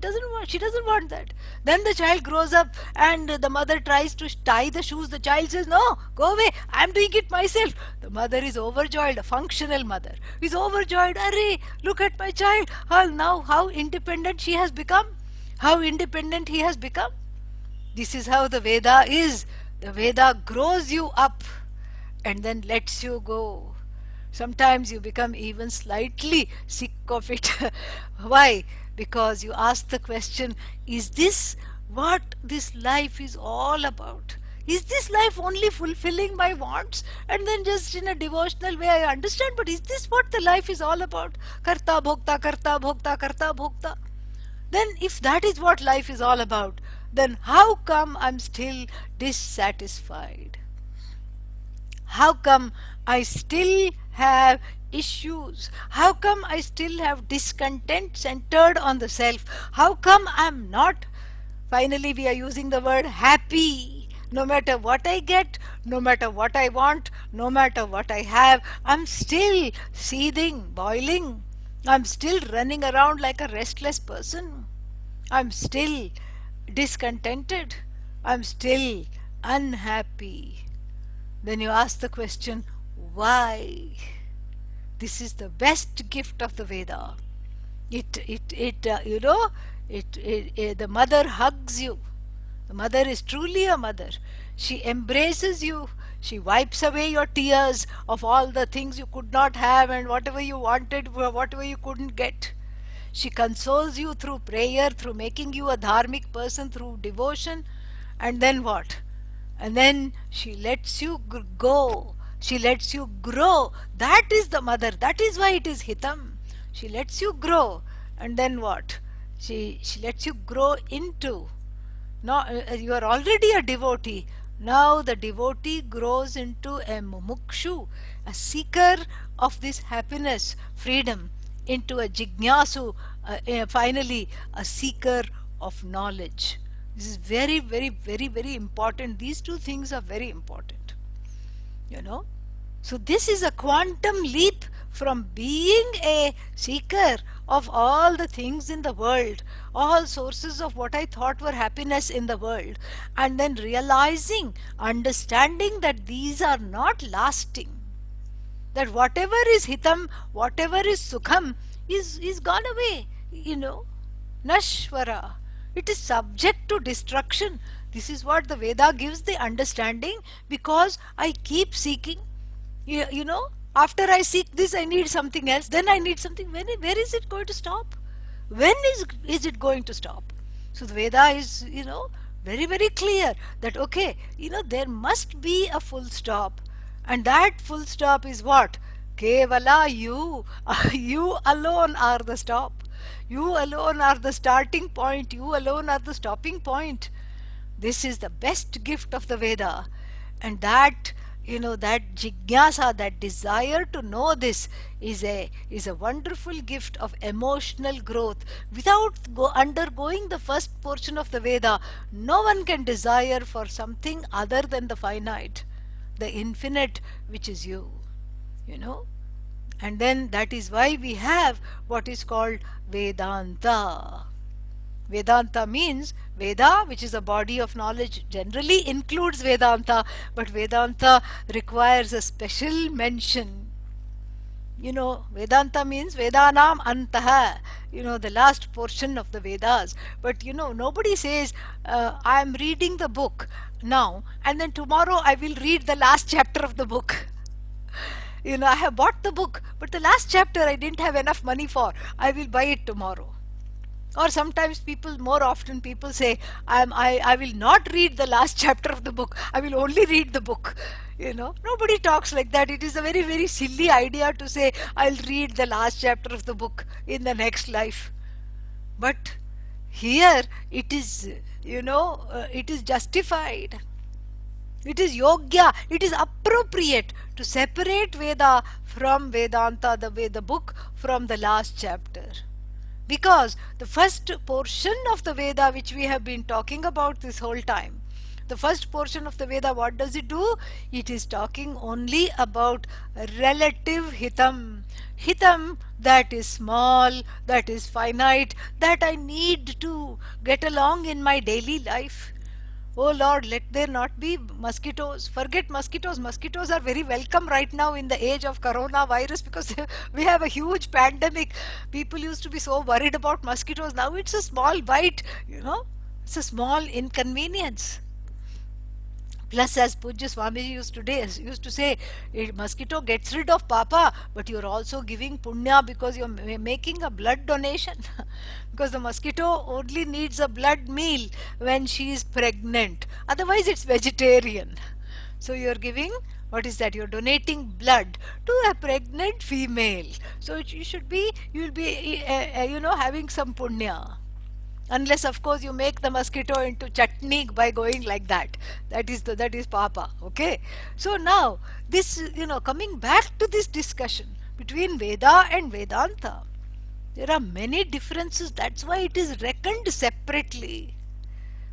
doesn't want that. Then the child grows up and the mother tries to tie the shoes. The child says, no, go away, I'm doing it myself. The mother is overjoyed. A functional mother is overjoyed. Array, look at my child, now how independent she has become, how independent he has become. This is how the Veda is. The Veda grows you up and then lets you go. Sometimes you become even slightly sick of it. Why? Because you ask the question, is this what this life is all about? Is this life only fulfilling my wants? And then just in a devotional way I understand, but is this what the life is all about? Karta bhokta, karta bhokta, karta bhokta. Then if that is what life is all about, then how come I'm still dissatisfied? How come I still have issues? How come I still have discontent centered on the self? How come I'm not, finally we are using the word happy? No matter what I get, no matter what I want, no matter what I have, I'm still seething, boiling. I'm still running around like a restless person. I'm still discontented. I'm still unhappy. Then you ask the question, why? This is the best gift of the Veda. The mother hugs you. The mother is truly a mother. She embraces you. She wipes away your tears of all the things you could not have and whatever you wanted, whatever you couldn't get. She consoles you through prayer, through making you a dharmic person, through devotion. And then what? And then she lets you go. She lets you grow. That is the mother. That is why it is hitam. She lets you grow. And then what? She lets you grow into. Now you are already a devotee. Now the devotee grows into a mumukshu, a seeker of this happiness, freedom, into a jignasu, finally a seeker of knowledge. This is very, very, very, very important. These two things are very important. You know? So this is a quantum leap from being a seeker of all the things in the world, all sources of what I thought were happiness in the world, and then realizing, understanding that these are not lasting, that whatever is hitam, whatever is sukham is gone away, nashvara. It is subject to destruction. This is what the Veda gives the understanding, because I keep seeking. After I seek this, I need something else, then I need something. Where is it going to stop? When is it going to stop? So the Veda is, very, very clear that, okay, there must be a full stop. And that full stop is what? Kevala, you. You alone are the stop. You alone are the starting point. You alone are the stopping point. This is the best gift of the Veda. And that, that jigyasa, that desire to know this is a wonderful gift of emotional growth. Without undergoing the first portion of the Veda, no one can desire for something other than the finite, the infinite, which is you know. And then that is why we have what is called Vedanta. Vedanta means Veda, which is a body of knowledge, generally includes Vedanta, but Vedanta requires a special mention. Vedanta means Vedanam Antaha, the last portion of the Vedas. But nobody says, I am reading the book now, and then tomorrow I will read the last chapter of the book. I have bought the book, but the last chapter I didn't have enough money for. I will buy it tomorrow. Or sometimes more often people say, I will not read the last chapter of the book. I will only read the book. Nobody talks like that. It is a very, very silly idea to say, I'll read the last chapter of the book in the next life. But here it is, it is justified. It is yogya, it is appropriate to separate Veda from Vedanta, the book, from the last chapter. Because the first portion of the Veda, which we have been talking about this whole time, the first portion of the Veda, what does it do? It is talking only about relative hitam. Hitam that is small, that is finite, that I need to get along in my daily life. Oh Lord, let there not be mosquitoes. Forget mosquitoes. Mosquitoes are very welcome right now in the age of coronavirus, because we have a huge pandemic. People used to be so worried about mosquitoes. Now it's a small bite, It's a small inconvenience. Plus, as Pujya Swamiji used to say, a mosquito gets rid of Papa, but you're also giving punya, because you're making a blood donation. Because the mosquito only needs a blood meal when she is pregnant. Otherwise, it's vegetarian. So you're giving, what is that? You're donating blood to a pregnant female. So you'll be, having some punya. Unless, of course, you make the mosquito into chutney by going like that. That is Papa. Okay. So now, this, coming back to this discussion between Veda and Vedanta, there are many differences. That's why it is reckoned separately.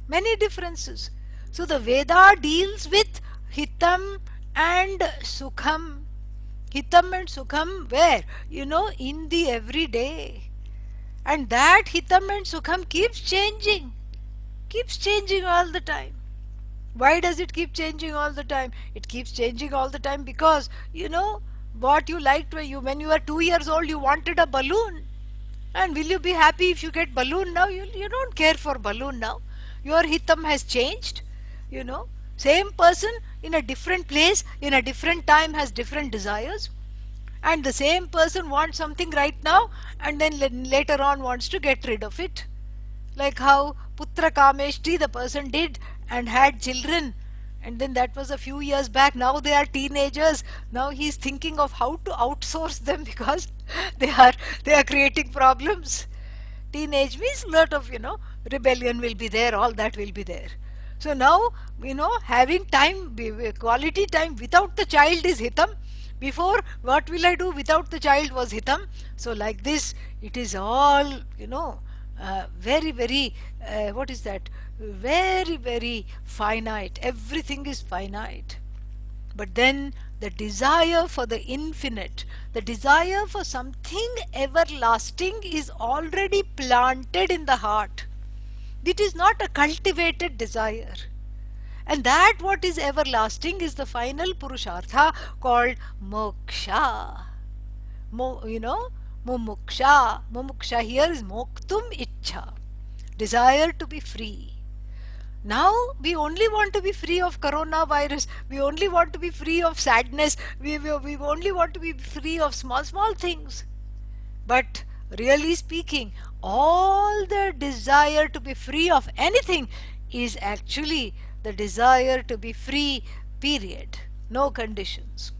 Many differences. So the Veda deals with hitam and sukham. Hitam and sukham where? In the everyday. And that hitam and sukham keeps changing all the time. Why does it keep changing all the time? It keeps changing all the time because, what you liked when you were 2 years old, you wanted a balloon. And will you be happy if you get balloon now? You don't care for balloon now. Your hitam has changed. You know, same person in a different place, in a different time has different desires. And the same person wants something right now and then later on wants to get rid of it. Like how Putra Kameshti, the person did and had children, and then that was a few years back. Now they are teenagers. Now he's thinking of how to outsource them because they are they are creating problems. Teenage means lot of rebellion will be there. All that will be there. So now having time, quality time without the child is hitam. Before, what will I do without the child was hitam. So like this, it is all very very what is that? Very very finite. Everything is finite. But then the desire for the infinite, the desire for something everlasting is already planted in the heart. It is not a cultivated desire. And that what is everlasting is the final purushartha called moksha. Mumuksha. Mumuksha here is moktum ichha. Desire to be free. Now we only want to be free of coronavirus. We only want to be free of sadness. We only want to be free of small, small things. But really speaking, all the desire to be free of anything is actually the desire to be free, period. No conditions.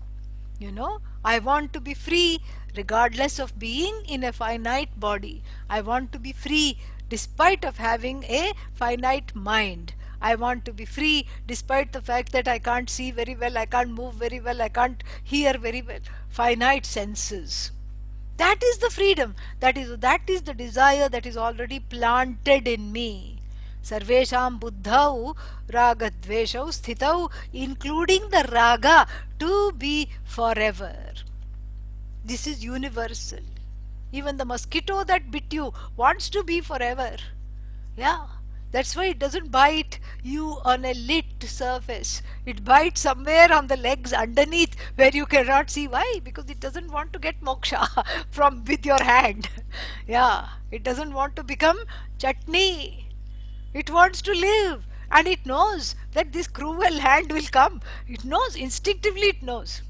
I want to be free regardless of being in a finite body. I want to be free despite of having a finite mind. I want to be free despite the fact that I can't see very well, I can't move very well, I can't hear very well. Finite senses. That is the freedom. That is the desire that is already planted in me. Sarvesham buddhau ragadveshau sthitau, including the raga, to be forever. This is universal. Even the mosquito that bit you wants to be forever. Yeah. That's why it doesn't bite you on a lit surface. It bites somewhere on the legs underneath where you cannot see. Why? Because it doesn't want to get moksha from with your hand. Yeah. It doesn't want to become chutney. It wants to live. And it knows that this cruel hand will come. It knows, instinctively it knows.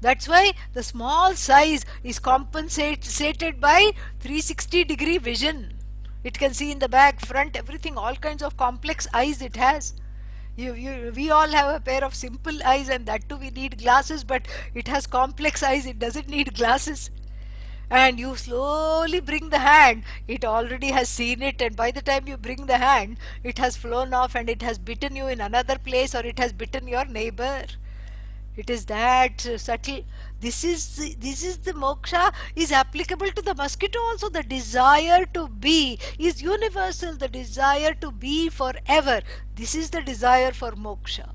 That's why the small size is compensated by 360-degree vision. It can see in the back, front, everything, all kinds of complex eyes it has. We all have a pair of simple eyes, and that too we need glasses, but it has complex eyes, it doesn't need glasses. And you slowly bring the hand, it already has seen it, and by the time you bring the hand, it has flown off and it has bitten you in another place, or it has bitten your neighbor. It is that subtle. This is the moksha is applicable to the mosquito also. The desire to be is universal. The desire to be forever. This is the desire for moksha.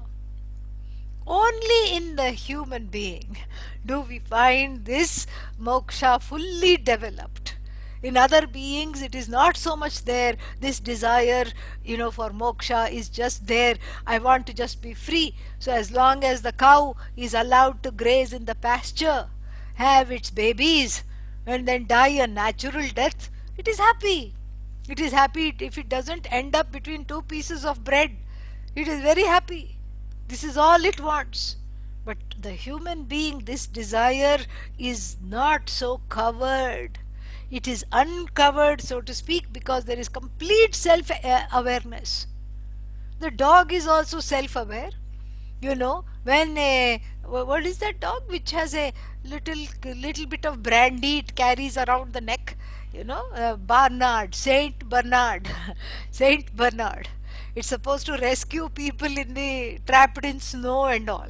Only in the human being do we find this moksha fully developed. In other beings, it is not so much there. This desire, for moksha is just there. I want to just be free. So as long as the cow is allowed to graze in the pasture, have its babies, and then die a natural death, it is happy. It is happy if it doesn't end up between two pieces of bread. It is very happy. This is all it wants. But the human being, this desire is not so covered. It is uncovered, so to speak, because there is complete self-awareness. The dog is also self-aware. When what is that dog which has a little bit of brandy it carries around the neck? Bernard, Saint Bernard, Saint Bernard. It's supposed to rescue people trapped in snow and all.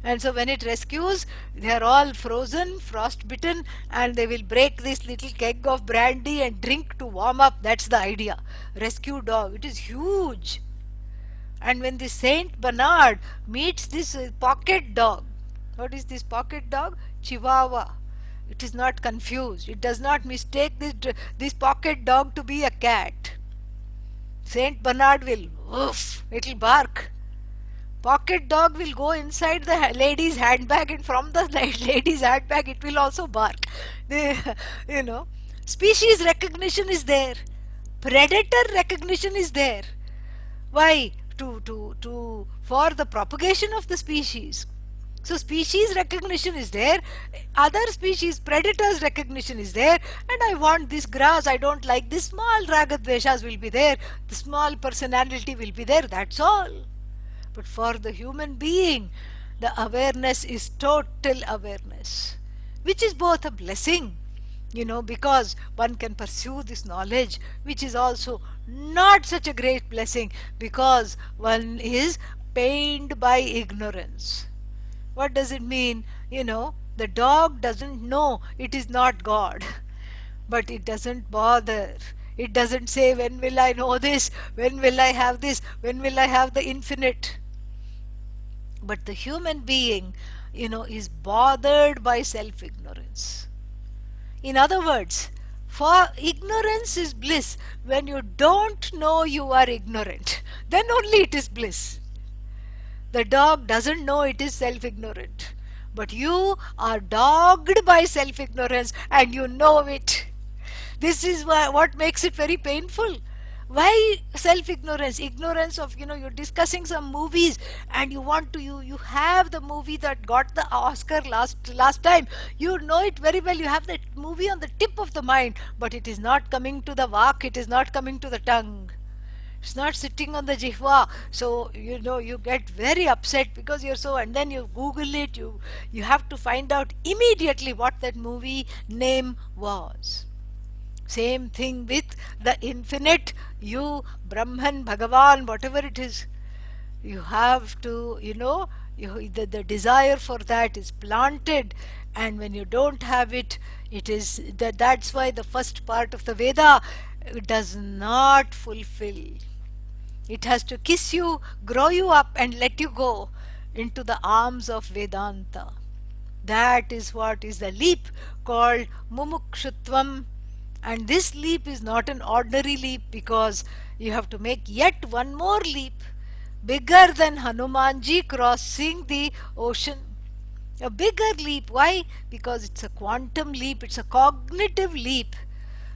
And so when it rescues, they are all frozen, frostbitten, and they will break this little keg of brandy and drink to warm up. That's the idea. Rescue dog. It is huge. And when the Saint Bernard meets this pocket dog, what is this pocket dog? Chihuahua. It is not confused. It does not mistake this pocket dog to be a cat. Saint Bernard will, woof, it will bark. Pocket dog will go inside the lady's handbag, and from the lady's handbag it will also bark. They, you know, species recognition is there, predator recognition is there. Why? To for the propagation of the species. So species recognition is there, other species predators recognition is there, and I want this grass, I don't like this, small ragadveshas will be there, the small personality will be there, that's all. But for the human being, the awareness is total awareness, which is both a blessing, because one can pursue this knowledge, which is also not such a great blessing because one is pained by ignorance. What does it mean? The dog doesn't know it is not God, but it doesn't bother. It doesn't say, when will I know this? When will I have this? When will I have the infinite? But the human being, is bothered by self ignorance. In other words, for ignorance is bliss. When you don't know you are ignorant, then only it is bliss. The dog doesn't know it is self ignorant, but you are dogged by self ignorance and you know it. This is what makes it very painful. Why self ignorance? Ignorance of, you're discussing some movies and you want to, you have the movie that got the Oscar last time, you know it very well, you have that movie on the tip of the mind, but it is not coming to the vak, it is not coming to the tongue, it's not sitting on the jihva. So you get very upset because you're so, and then you google it, you have to find out immediately what that movie name was. Same thing with the infinite, you, Brahman, Bhagavan, whatever it is. You have to, the desire for that is planted, and when you don't have it, that's why the first part of the Veda does not fulfill. It has to kiss you, grow you up, and let you go into the arms of Vedanta. That is what is the leap called mumukshutvam. And this leap is not an ordinary leap because you have to make yet one more leap, bigger than Hanumanji crossing the ocean. A bigger leap. Why? Because it's a quantum leap, it's a cognitive leap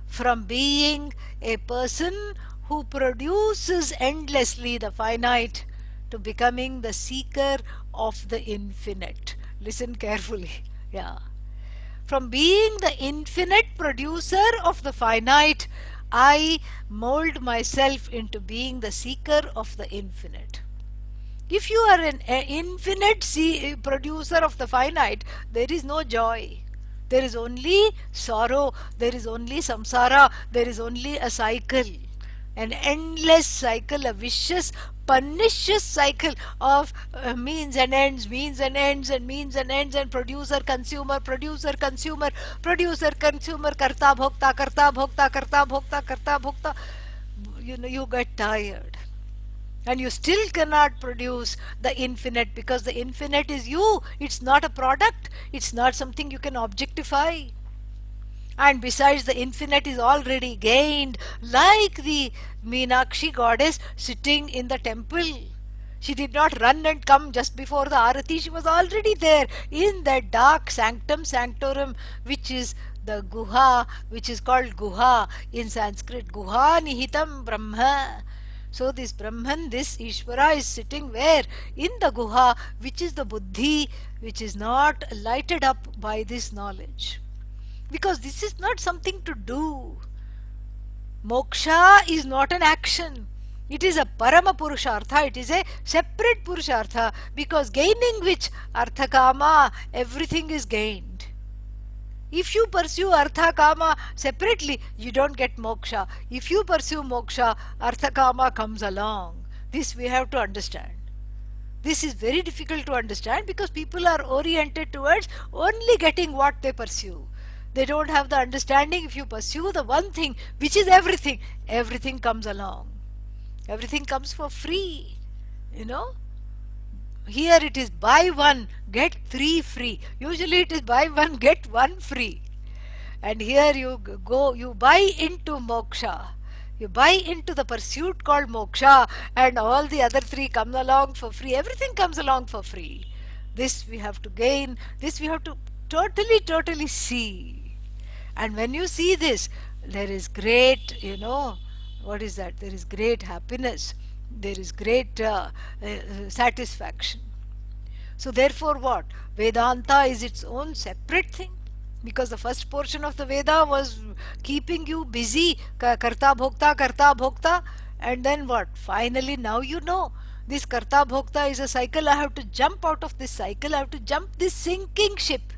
from being a person who produces endlessly the finite to becoming the seeker of the infinite. Listen carefully. Yeah. From being the infinite producer of the finite, I mold myself into being the seeker of the infinite. If you are an infinite producer of the finite, there is no joy. There is only sorrow, there is only samsara, there is only a cycle. An endless cycle, a vicious, pernicious cycle of means and ends, means and ends, and means and ends, and producer, consumer, producer, consumer, producer, consumer, karta, bhokta, karta, bhokta, karta, bhokta, karta, bhokta. You get tired. And you still cannot produce the infinite because the infinite is you. It's not a product. It's not something you can objectify. And besides, the infinite is already gained, like the Meenakshi goddess sitting in the temple. She did not run and come just before the arati. She was already there in that dark sanctum sanctorum, which is the guha, which is called guha in Sanskrit. Guha nihitam brahma. So this Brahman, this Ishvara is sitting where? In the guha, which is the buddhi, which is not lighted up by this knowledge. Because this is not something to do. Moksha is not an action. It is a parama purushartha. It is a separate purushartha, because gaining which artha kama, everything is gained. If you pursue artha kama separately, you don't get moksha. If you pursue moksha, artha kama comes along. This we have to understand. This is very difficult to understand because people are oriented towards only getting what they pursue. They don't have the understanding, if you pursue the one thing which is everything, everything comes along. Everything comes for free. Here it is buy one, get three free. Usually it is buy one, get one free. And here you buy into moksha. You buy into the pursuit called moksha, and all the other three come along for free. Everything comes along for free. This we have to gain, this we have to totally see. And when you see this, there is great, what is that? There is great happiness, there is great satisfaction. So, therefore, what? Vedanta is its own separate thing, because the first portion of the Veda was keeping you busy, karta bhokta, and then what? Finally, now you know this karta bhokta is a cycle. I have to jump out of this cycle, I have to jump this sinking ship,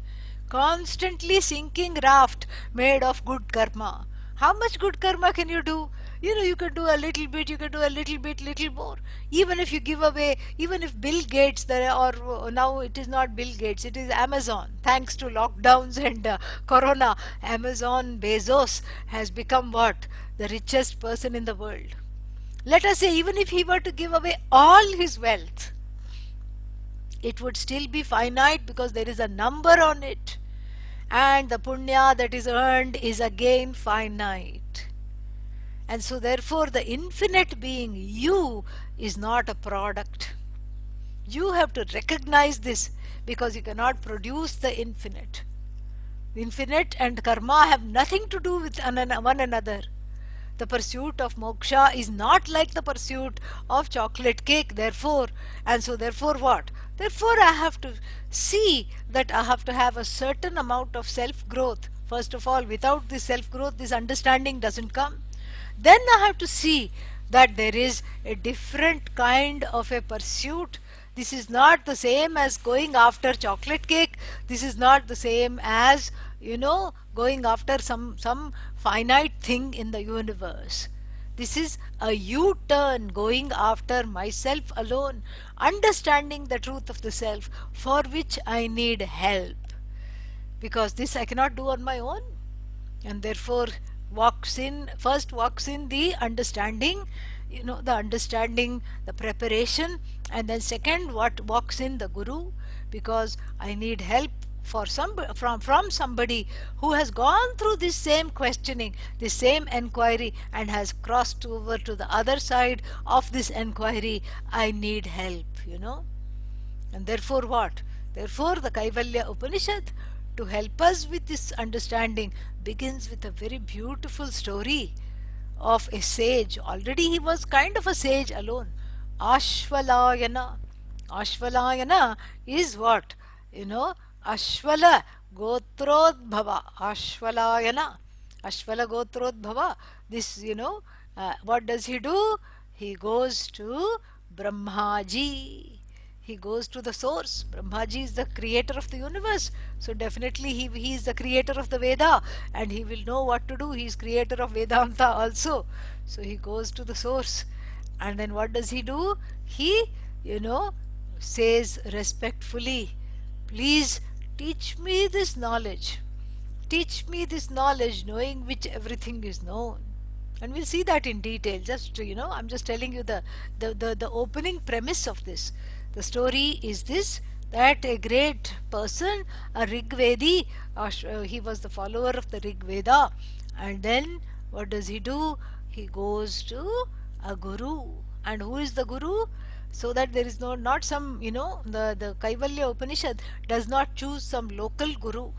constantly sinking raft made of good karma. How much good karma can you do? You can do a little bit, you can do a little bit, little more. Even if you give away, even if Bill Gates, there, or now it is not Bill Gates, it is Amazon. Thanks to lockdowns and Corona, Amazon Bezos has become what? The richest person in the world. Let us say, even if he were to give away all his wealth, it would still be finite because there is a number on it, and the punya that is earned is again finite. And so, therefore, the infinite being you is not a product. You have to recognize this, because you cannot produce the infinite. The infinite and karma have nothing to do with one another. The pursuit of moksha is not like the pursuit of chocolate cake, therefore. And so, therefore, what? Therefore, I have to see that I have to have a certain amount of self growth. First of all, without this self growth, this understanding doesn't come. Then I have to see that there is a different kind of a pursuit. This is not the same as going after chocolate cake. This is not the same as, going after some finite thing in the universe. This is a U-turn, going after myself alone, understanding the truth of the self, for which I need help. Because this I cannot do on my own. And therefore first walks in the understanding, the understanding, the preparation, and then second, what walks in? The guru, because I need help from somebody who has gone through this same questioning, this same enquiry, and has crossed over to the other side of this enquiry. I need help. And therefore what? Therefore the Kaivalya Upanishad, to help us with this understanding, begins with a very beautiful story of a sage. Already he was kind of a sage alone. Ashvalayana. Ashvalayana is what? Ashvala Gotrodbhava. Ashvalayana. Ashvala Gotrodbhava. This, what does he do? He goes to Brahmaji. He goes to the source. Brahmaji is the creator of the universe. So definitely he is the creator of the Veda, and he will know what to do. He is creator of Vedanta also. So he goes to the source. And then what does he do? He, says respectfully, please teach me this knowledge. Teach me this knowledge, knowing which everything is known. And we'll see that in detail. Just, I'm just telling you the opening premise of this. The story is this, that a great person, a Rigvedi, he was the follower of the Rig Veda, and then what does he do? He goes to a guru. And who is the guru? So that there is not some, the Kaivalya Upanishad does not choose some local guru.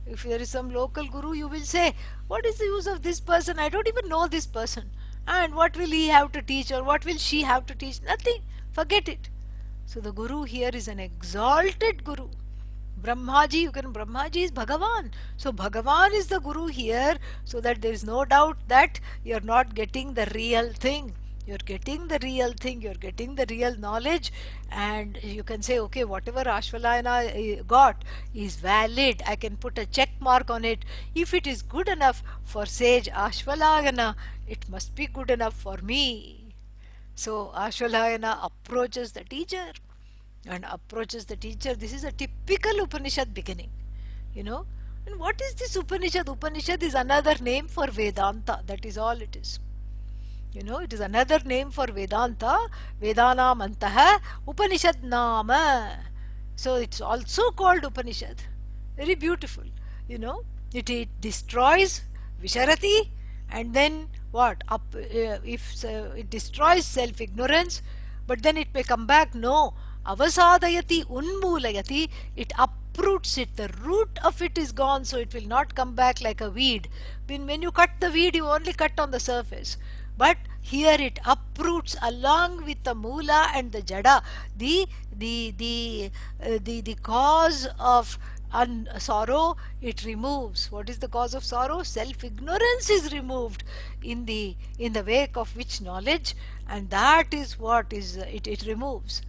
If there is some local guru, you will say, what is the use of this person? I don't even know this person. And what will he have to teach, or what will she have to teach? Nothing. Forget it. So the guru here is an exalted guru. Brahmaji is Bhagavan. So Bhagavan is the guru here, so that there is no doubt that you are not getting the real thing. You're getting the real thing, you're getting the real knowledge, and you can say, okay, whatever Ashvalayana got is valid. I can put a check mark on it. If it is good enough for sage Ashvalayana, it must be good enough for me. So Ashvalayana approaches the teacher This is a typical Upanishad beginning. And what is this Upanishad? Upanishad is another name for Vedanta. That is all it is. It is another name for Vedanta. Vedanam antaha Upanishad nama. So it's also called Upanishad. Very beautiful. It destroys Visharati, And then what? If it destroys self ignorance, but then it may come back. No, avasadayati unmulayati. It uproots it. The root of it is gone, so it will not come back like a weed. When you cut the weed, you only cut on the surface. But here it uproots along with the mula and the jada, the the cause of sorrow. It removes. What is the cause of sorrow? Self ignorance is removed in the wake of which knowledge, and that is what is it removes.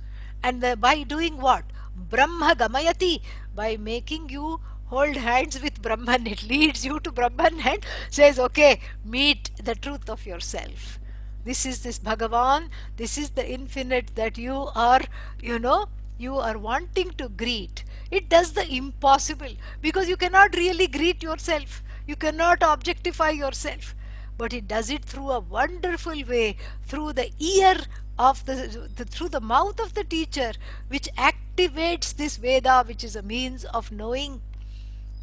And by doing what? Brahma gamayati, by making you hold hands with Brahman. It leads you to Brahman and says, okay, meet the truth of yourself. This is this Bhagavan, this is the infinite that you are, you are wanting to greet. It does the impossible, because you cannot really greet yourself, you cannot objectify yourself, but it does it through a wonderful way, through the ear of through the mouth of the teacher, which activates this Veda, which is a means of knowing.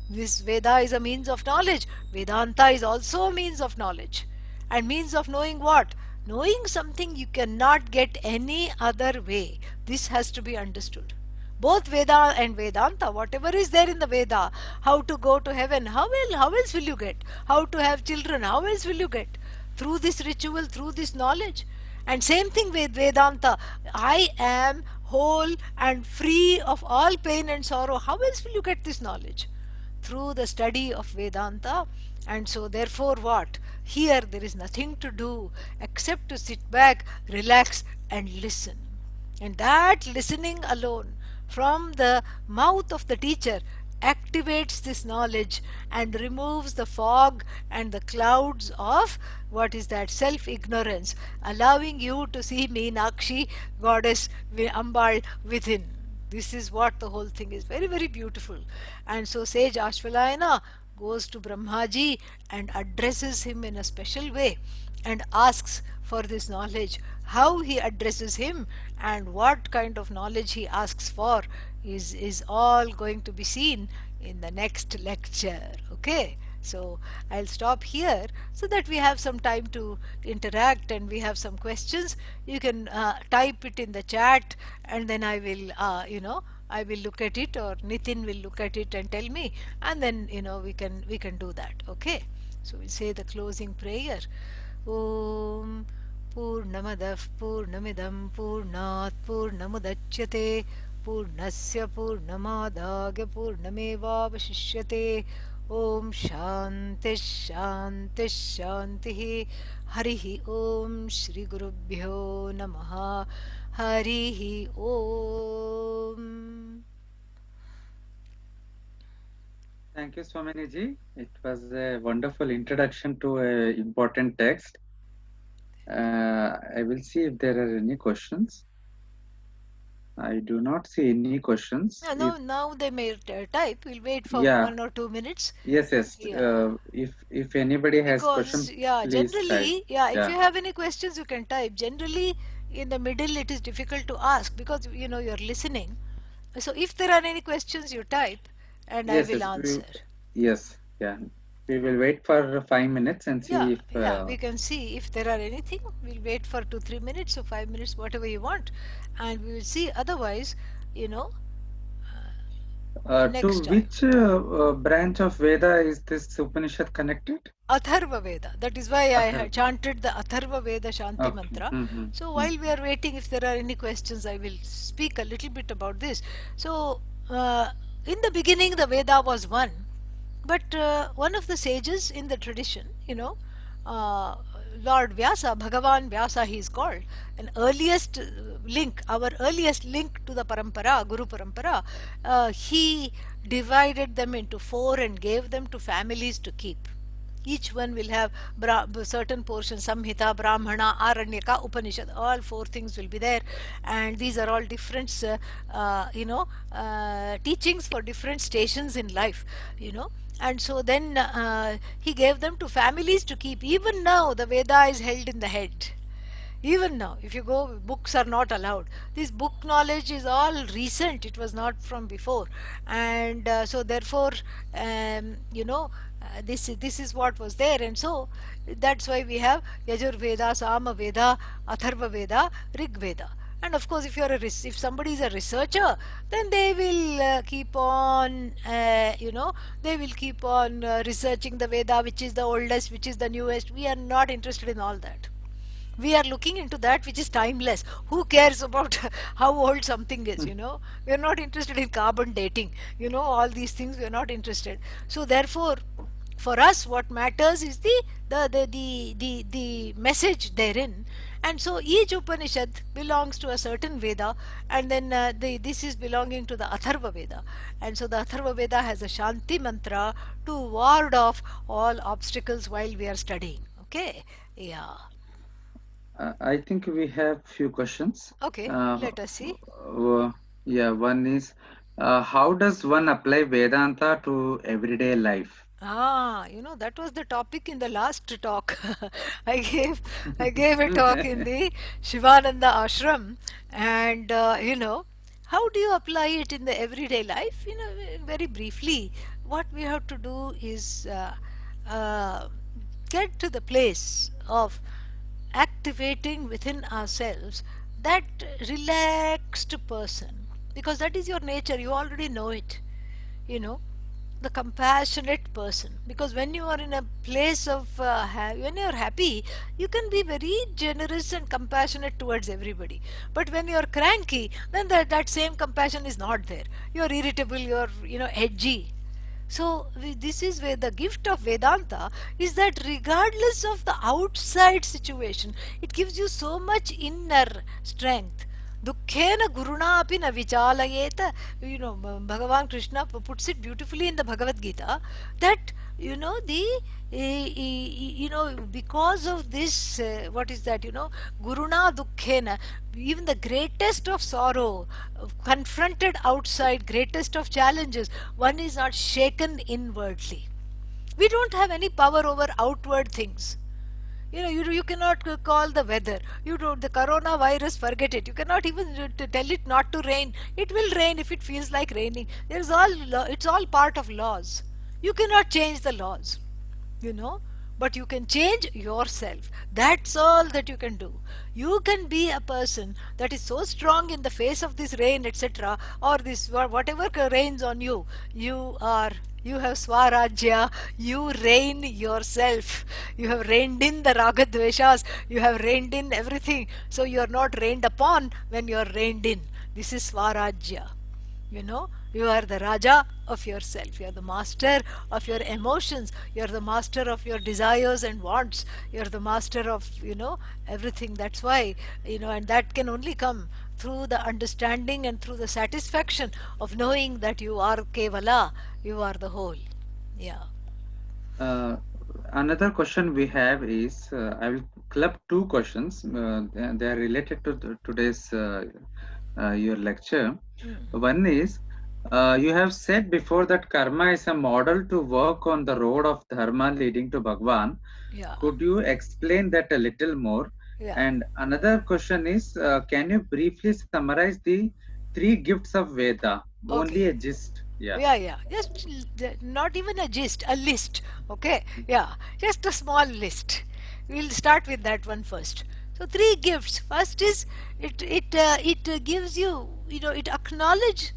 This Veda is a means of knowledge. Vedanta is also a means of knowledge. And means of knowing what? Knowing something you cannot get any other way. This has to be understood. Both Veda and Vedanta, whatever is there in the Veda, how to go to heaven, how else will you get? How to have children, how else will you get? Through this ritual, through this knowledge. And same thing with Vedanta. I am whole and free of all pain and sorrow. How else will you get this knowledge? Through the study of Vedanta. And so, therefore, what? Here there is nothing to do except to sit back, relax, and listen. And that listening alone from the mouth of the teacher activates this knowledge and removes the fog and the clouds of what is that self ignorance, allowing you to see Meenakshi, goddess Ambal, within. This is what the whole thing is. Very, very beautiful. And so sage Ashvalayana goes to Brahmaji and addresses him in a special way and asks for this knowledge. How he addresses him and what kind of knowledge he asks for is all going to be seen in the next lecture. Okay, so I'll stop here so that we have some time to interact and we have some questions. You can type it in the chat, and then I will I will look at it, or Nitin will look at it and tell me, and then we can do that. Okay, so we'll say the closing prayer. Om Purnamadah Purnamidam Purnat Purnamudachyate Purnasya Purnamadagya Purnamevavashishyate. Om Shanti Shanti Shanti. Harihi Om Shri Gurubhyo Namaha. Harihi Om. Thank you, Swamini ji. It was a wonderful introduction to an important text. I will see if there are any questions. I do not see any questions. No, now they may type. We'll wait for Yeah, 1 or 2 minutes. yes. Yeah. If anybody has Because, question, yeah, please type. generally, yeah, if Yeah. you have any questions, you can type. Generally, in the middle, it is difficult to ask because, you're listening. So, if there are any questions, you type and I Yes, will yes. answer. Yeah. We will wait for 5 minutes and Yeah, see if. yeah, we can see if there are anything. We'll wait for 2-3 minutes or 5 minutes, whatever you want, and we will see. Otherwise, To next time. which branch of Veda is this Upanishad connected? Atharva Veda. That is why I had Atharva. chanted the Atharva Veda Shanti Okay. mantra. So while we are waiting, if there are any questions, I will speak a little bit about this. So in the beginning, the Veda was one, but one of the sages in the tradition, uh, Lord Vyasa, Bhagavan Vyasa, he is called, an earliest link, our earliest link to the parampara, Guru parampara. He divided them into four and gave them to families to keep. Each one will have certain portions: Samhita, Brahmana, Aranyaka, Upanishad. All four things will be there, and these are all different teachings for different stations in life. And so then he gave them to families to keep. Even now the Veda is held in the head. Even now, if you go, books are not allowed. This book knowledge is all recent, it was not from before. And so, therefore, this is what was there. And so, that's why we have Yajur Veda, Sama Veda, Atharva Veda, Rig Veda. And of course, if somebody is a researcher, then they will keep on, they will keep on researching the Veda, which is the oldest, which is the newest. We are not interested in all that. We are looking into that which is timeless. Who cares about how old something is? We are not interested in carbon dating. All these things we are not interested. So therefore, for us, what matters is the message therein. And so each Upanishad belongs to a certain Veda, and then this is belonging to the Atharva Veda. And so the Atharva Veda has a Shanti mantra to ward off all obstacles while we are studying. Okay? Yeah. I think we have few questions. Okay, Uh, let us see. yeah, one is how does one apply Vedanta to everyday life? That was the topic in the last talk. I gave I gave a talk in the Shivananda ashram, and how do you apply it in the everyday life? Very briefly, what we have to do is uh, get to the place of activating within ourselves that relaxed person, because that is your nature. You already know it. you know the compassionate person, because when you are in a place of when you are happy, you can be very generous and compassionate towards everybody. But when you are cranky, then that same compassion is not there. You are irritable, you are edgy. So this is where the gift of Vedanta is, that regardless of the outside situation, it gives you so much inner strength. Dukkhena guruna api na vichalayeta. Bhagavan Krishna puts it beautifully in the Bhagavad Gita, that because of this, what is that, guruna dukkhena, even the greatest of sorrow, confronted outside, greatest of challenges, one is not shaken inwardly. We don't have any power over outward things. You cannot call the weather. You don't, the coronavirus, forget it. You cannot even tell it not to rain. It will rain if it feels like raining. It's all part of laws. You cannot change the laws, you know but you can change yourself. That's all that you can do. You can be a person that is so strong in the face of this rain, etc., or this whatever rains on you. You have swarajya. You reign yourself. You have reigned in the ragadveshas. You have reigned in everything. So you are not reigned upon when you are reigned in. This is swarajya. You are the Raja of yourself. You are the master of your emotions. You are the master of your desires and wants. You are the master of, everything. That's why, and that can only come through the understanding and through the satisfaction of knowing that you are Kevala, you are the whole. Yeah. Uh, Another question we have is I will club two questions. They are related to today's your lecture. One is you have said before that karma is a model to work on the road of dharma leading to Bhagwan. Yeah. Could you explain that a little more? Yeah. And another question is can you briefly summarize the three gifts of Veda? Only Okay. a gist. Yeah. Yeah, just not even a gist, a list. Okay, yeah, just a small list. We'll start with that one first. So three gifts. First is, it gives you, it acknowledges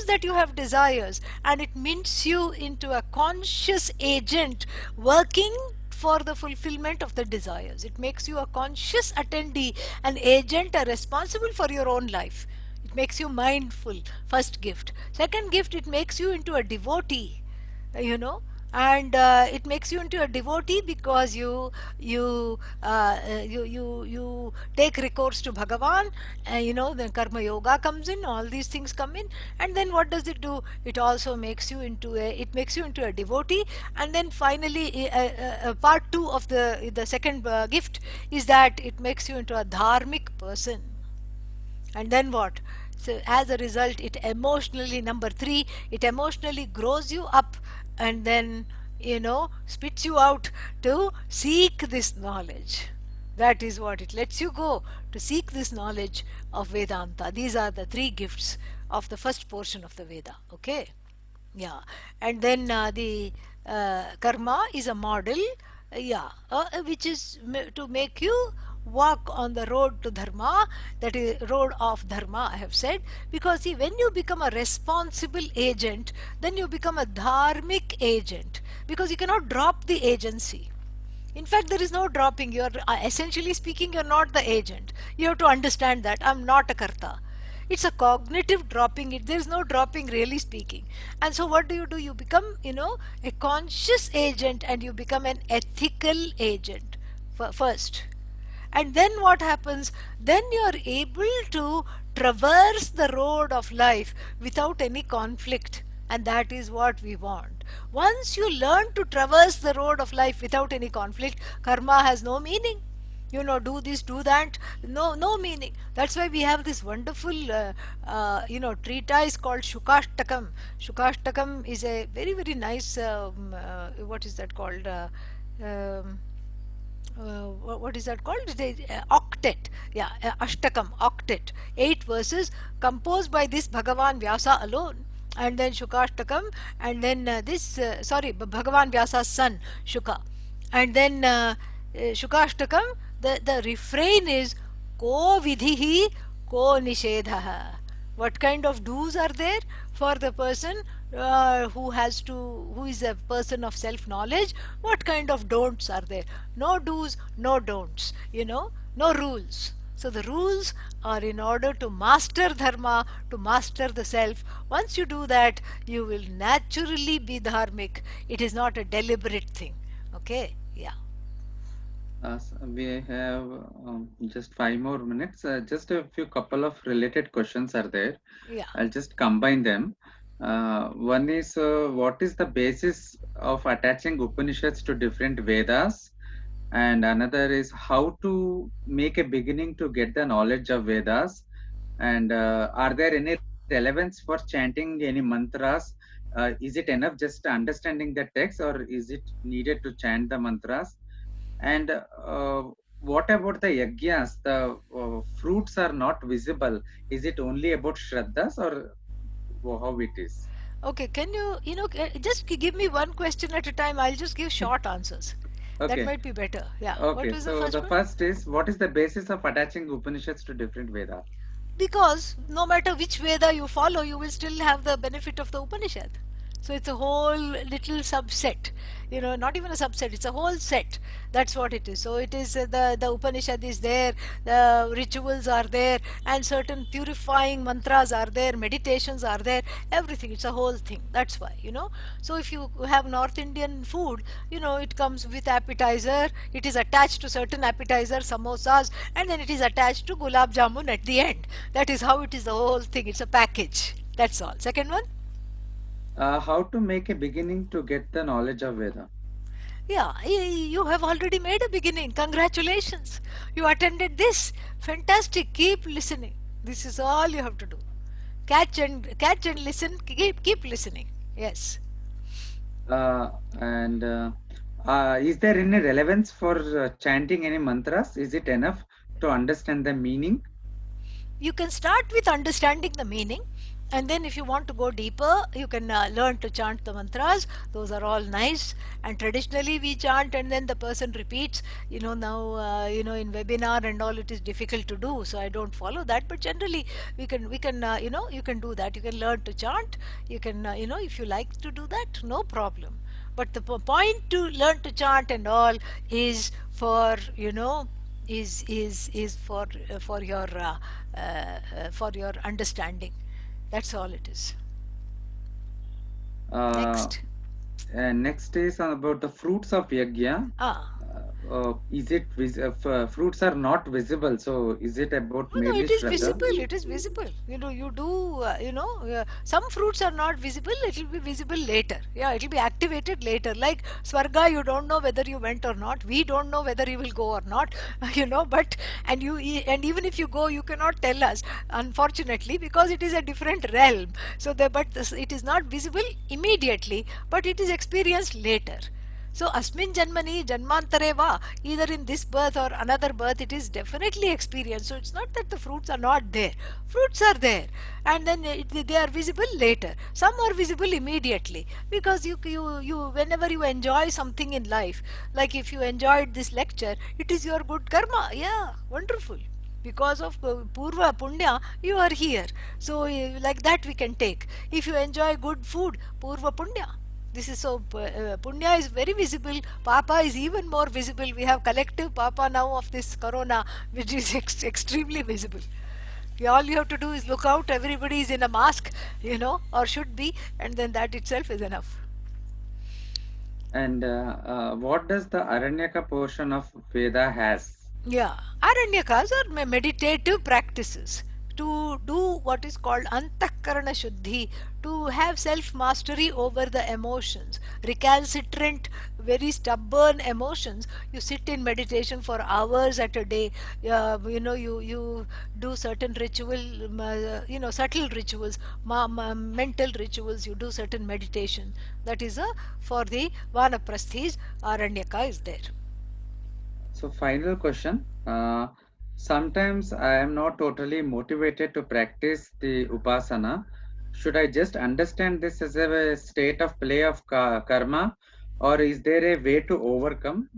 that you have desires, and it mints you into a conscious agent working for the fulfillment of the desires. It makes you a conscious attendee, an agent, a responsible for your own life. It makes you mindful. First gift. Second gift, it makes you into a devotee. You know, and it makes you into a devotee because you take recourse to Bhagavan. Then karma yoga comes in. All these things come in, and then what does it do? It also makes you into a devotee. And then finally, part two of the second gift is that it makes you into a dharmic person. And then what? So as a result, it emotionally, number three, it emotionally grows you up, and then spits you out to seek this knowledge. That is what it lets you go to seek this knowledge of Vedanta. These are the three gifts of the first portion of the Veda. Okay? Yeah. And then the karma is a model, which is to make you walk on the road to dharma, that is road of dharma, I have said. Because see, when you become a responsible agent, then you become a dharmic agent, because you cannot drop the agency. In fact, there is no dropping. You're essentially speaking, you're not the agent. You have to understand that I'm not a karta. It's a cognitive dropping. There is no dropping, really speaking. And so, what do? You become, a conscious agent, and you become an ethical agent first. And then what happens? Then you are able to traverse the road of life without any conflict. And that is what we want. Once you learn to traverse the road of life without any conflict, karma has no meaning. Do this, do that, no meaning. That's why we have this wonderful treatise called Shukashtakam is a very, very nice what is that called, um, what is that called? Octet. Yeah, Ashtakam, octet. 8 verses composed by this Bhagavan Vyasa alone. And then Shukashtakam, and then Bhagavan Vyasa's son, Shuka. And then Shukashtakam, the refrain is Ko vidhihi, ko nishedhaha. What kind of do's are there for the person who is a person of self knowledge? What kind of don'ts are there? No do's, no don'ts, no rules. So the rules are in order to master dharma, to master the self. Once you do that, you will naturally be dharmic. It is not a deliberate thing. Okay? Yeah. We have just 5 more minutes. Just a few couple of related questions are there. Yeah. I'll just combine them. One is what is the basis of attaching Upanishads to different Vedas? And another is how to make a beginning to get the knowledge of Vedas. And are there any relevance for chanting any mantras? Is it enough just understanding the text, or is it needed to chant the mantras? And what about the yajnas? The fruits are not visible. Is it only about shraddhas, or how it is? Okay, can you, just give me one question at a time. I'll just give short answers. That Okay. might be better. Yeah. What Okay. was the So first the one? first is, what is the basis of attaching Upanishads to different Vedas? Because no matter which Veda you follow, you will still have the benefit of the Upanishad. So it's a whole little subset, not even a subset, it's a whole set. That's what it is. So it is the Upanishad is there, the rituals are there, and certain purifying mantras are there, meditations are there, everything. It's a whole thing. That's why. So if you have North Indian food, it comes with appetizer, it is attached to certain appetizer, samosas, and then it is attached to gulab jamun at the end. That is how it is, the whole thing. It's a package. That's all. Second one? How to make a beginning to get the knowledge of Veda? Yeah, you have already made a beginning. Congratulations. You attended this. Fantastic. Keep listening. This is all you have to do. Catch and listen. Keep listening. Yes. And is there any relevance for chanting any mantras? Is it enough to understand the meaning? You can start with understanding the meaning, and then if you want to go deeper, you can learn to chant the mantras. Those are all nice, and traditionally we chant and then the person repeats. Now in webinar and all, it is difficult to do, so I don't follow that. But generally we can you can do that. You can learn to chant. You can if you like to do that, no problem. But the point to learn to chant and all is for for your understanding. That's all it is. Uh, Next. and next is about the fruits of yajna. Ah. Is it fruits are not visible? So is it about No, merely it is shraddha? visible. It is visible. You do, some fruits are not visible. It will be visible later. Yeah, it will be activated later. Like Swarga, you don't know whether you went or not. We don't know whether you will go or not. But and even if you go, you cannot tell us, unfortunately, because it is a different realm. So, but it is not visible immediately, but it is experienced later. So asmin janmani janmantare va, either in this birth or another birth, it is definitely experienced. So it's not that the fruits are not there. Fruits are there, and then they are visible later. Some are visible immediately because you whenever you enjoy something in life, like if you enjoyed this lecture, it is your good karma. Yeah, wonderful. Because of purva punya, you are here. So like that we can take. If you enjoy good food, purva punya. This is so punya is very visible. Papa is even more visible. We have collective papa now of this corona, which is extremely visible. All you have to do is look out. Everybody is in a mask, or should be, and then that itself is enough. And what does the Aranyaka portion of Veda has? Yeah, Aranyakas are meditative practices to do what is called antakarana shuddhi, to have self mastery over the emotions, recalcitrant, very stubborn emotions. You sit in meditation for hours at a day. You do certain ritual, subtle rituals, mental rituals. You do certain meditation. That is for the vanaprasthis. Aranyaka is there. So, final question. Sometimes I am not totally motivated to practice the upasana. Should I just understand this as a state of play of karma, or is there a way to overcome?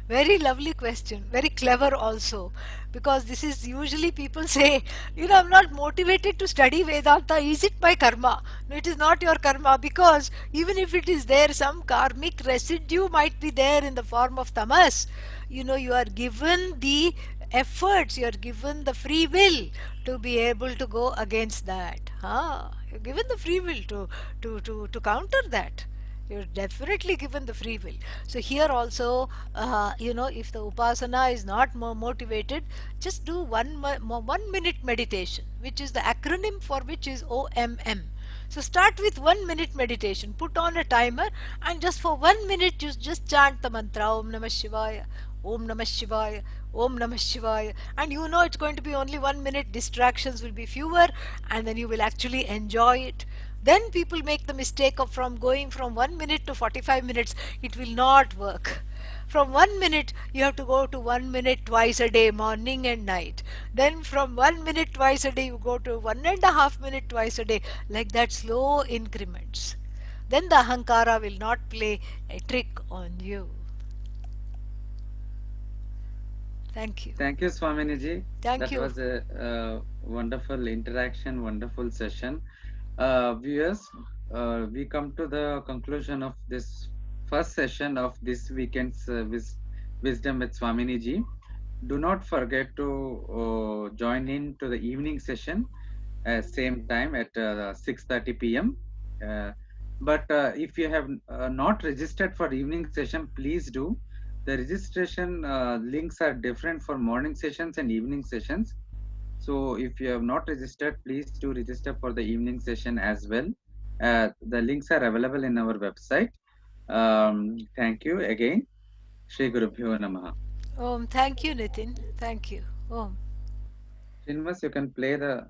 Very lovely question. Very clever also. Because this is usually people say, I'm not motivated to study Vedanta. Is it my karma? No, it is not your karma because even if it is there, some karmic residue might be there in the form of tamas. You are given the efforts, you are given the free will to be able to go against that. You're given the free will to counter that. You're definitely given the free will. So here also, if the upasana is not more motivated, just do 1 minute meditation, which is the acronym for which is OMM. So start with 1 minute meditation. Put on a timer and just for 1 minute you just chant the mantra Om Namah Shivaya, Om Namah Shivaya, Om Namah Shivaya, and it's going to be only 1 minute. Distractions will be fewer, and then you will actually enjoy it. Then people make the mistake of from going from 1 minute to 45 minutes. It will not work. From 1 minute, you have to go to 1 minute twice a day, morning and night. Then from 1 minute twice a day, you go to 1.5 minute twice a day, like that, slow increments. Then the ahankara will not play a trick on you. Thank you. Thank you, Swaminiji. Thank That you. was a wonderful interaction, wonderful session. Viewers, we come to the conclusion of this first session of this weekend's Wisdom with Swaminiji. Do not forget to join in to the evening session same time at 6:30 p.m. Uh, but if you have not registered for evening session, please do. The registration links are different for morning sessions and evening sessions. So if you have not registered, please do register for the evening session as well. The links are available in our website. Thank you again. Shri Gurubhyo Namaha. Thank you, Nitin. Thank you. Om. Srinivas, you can play the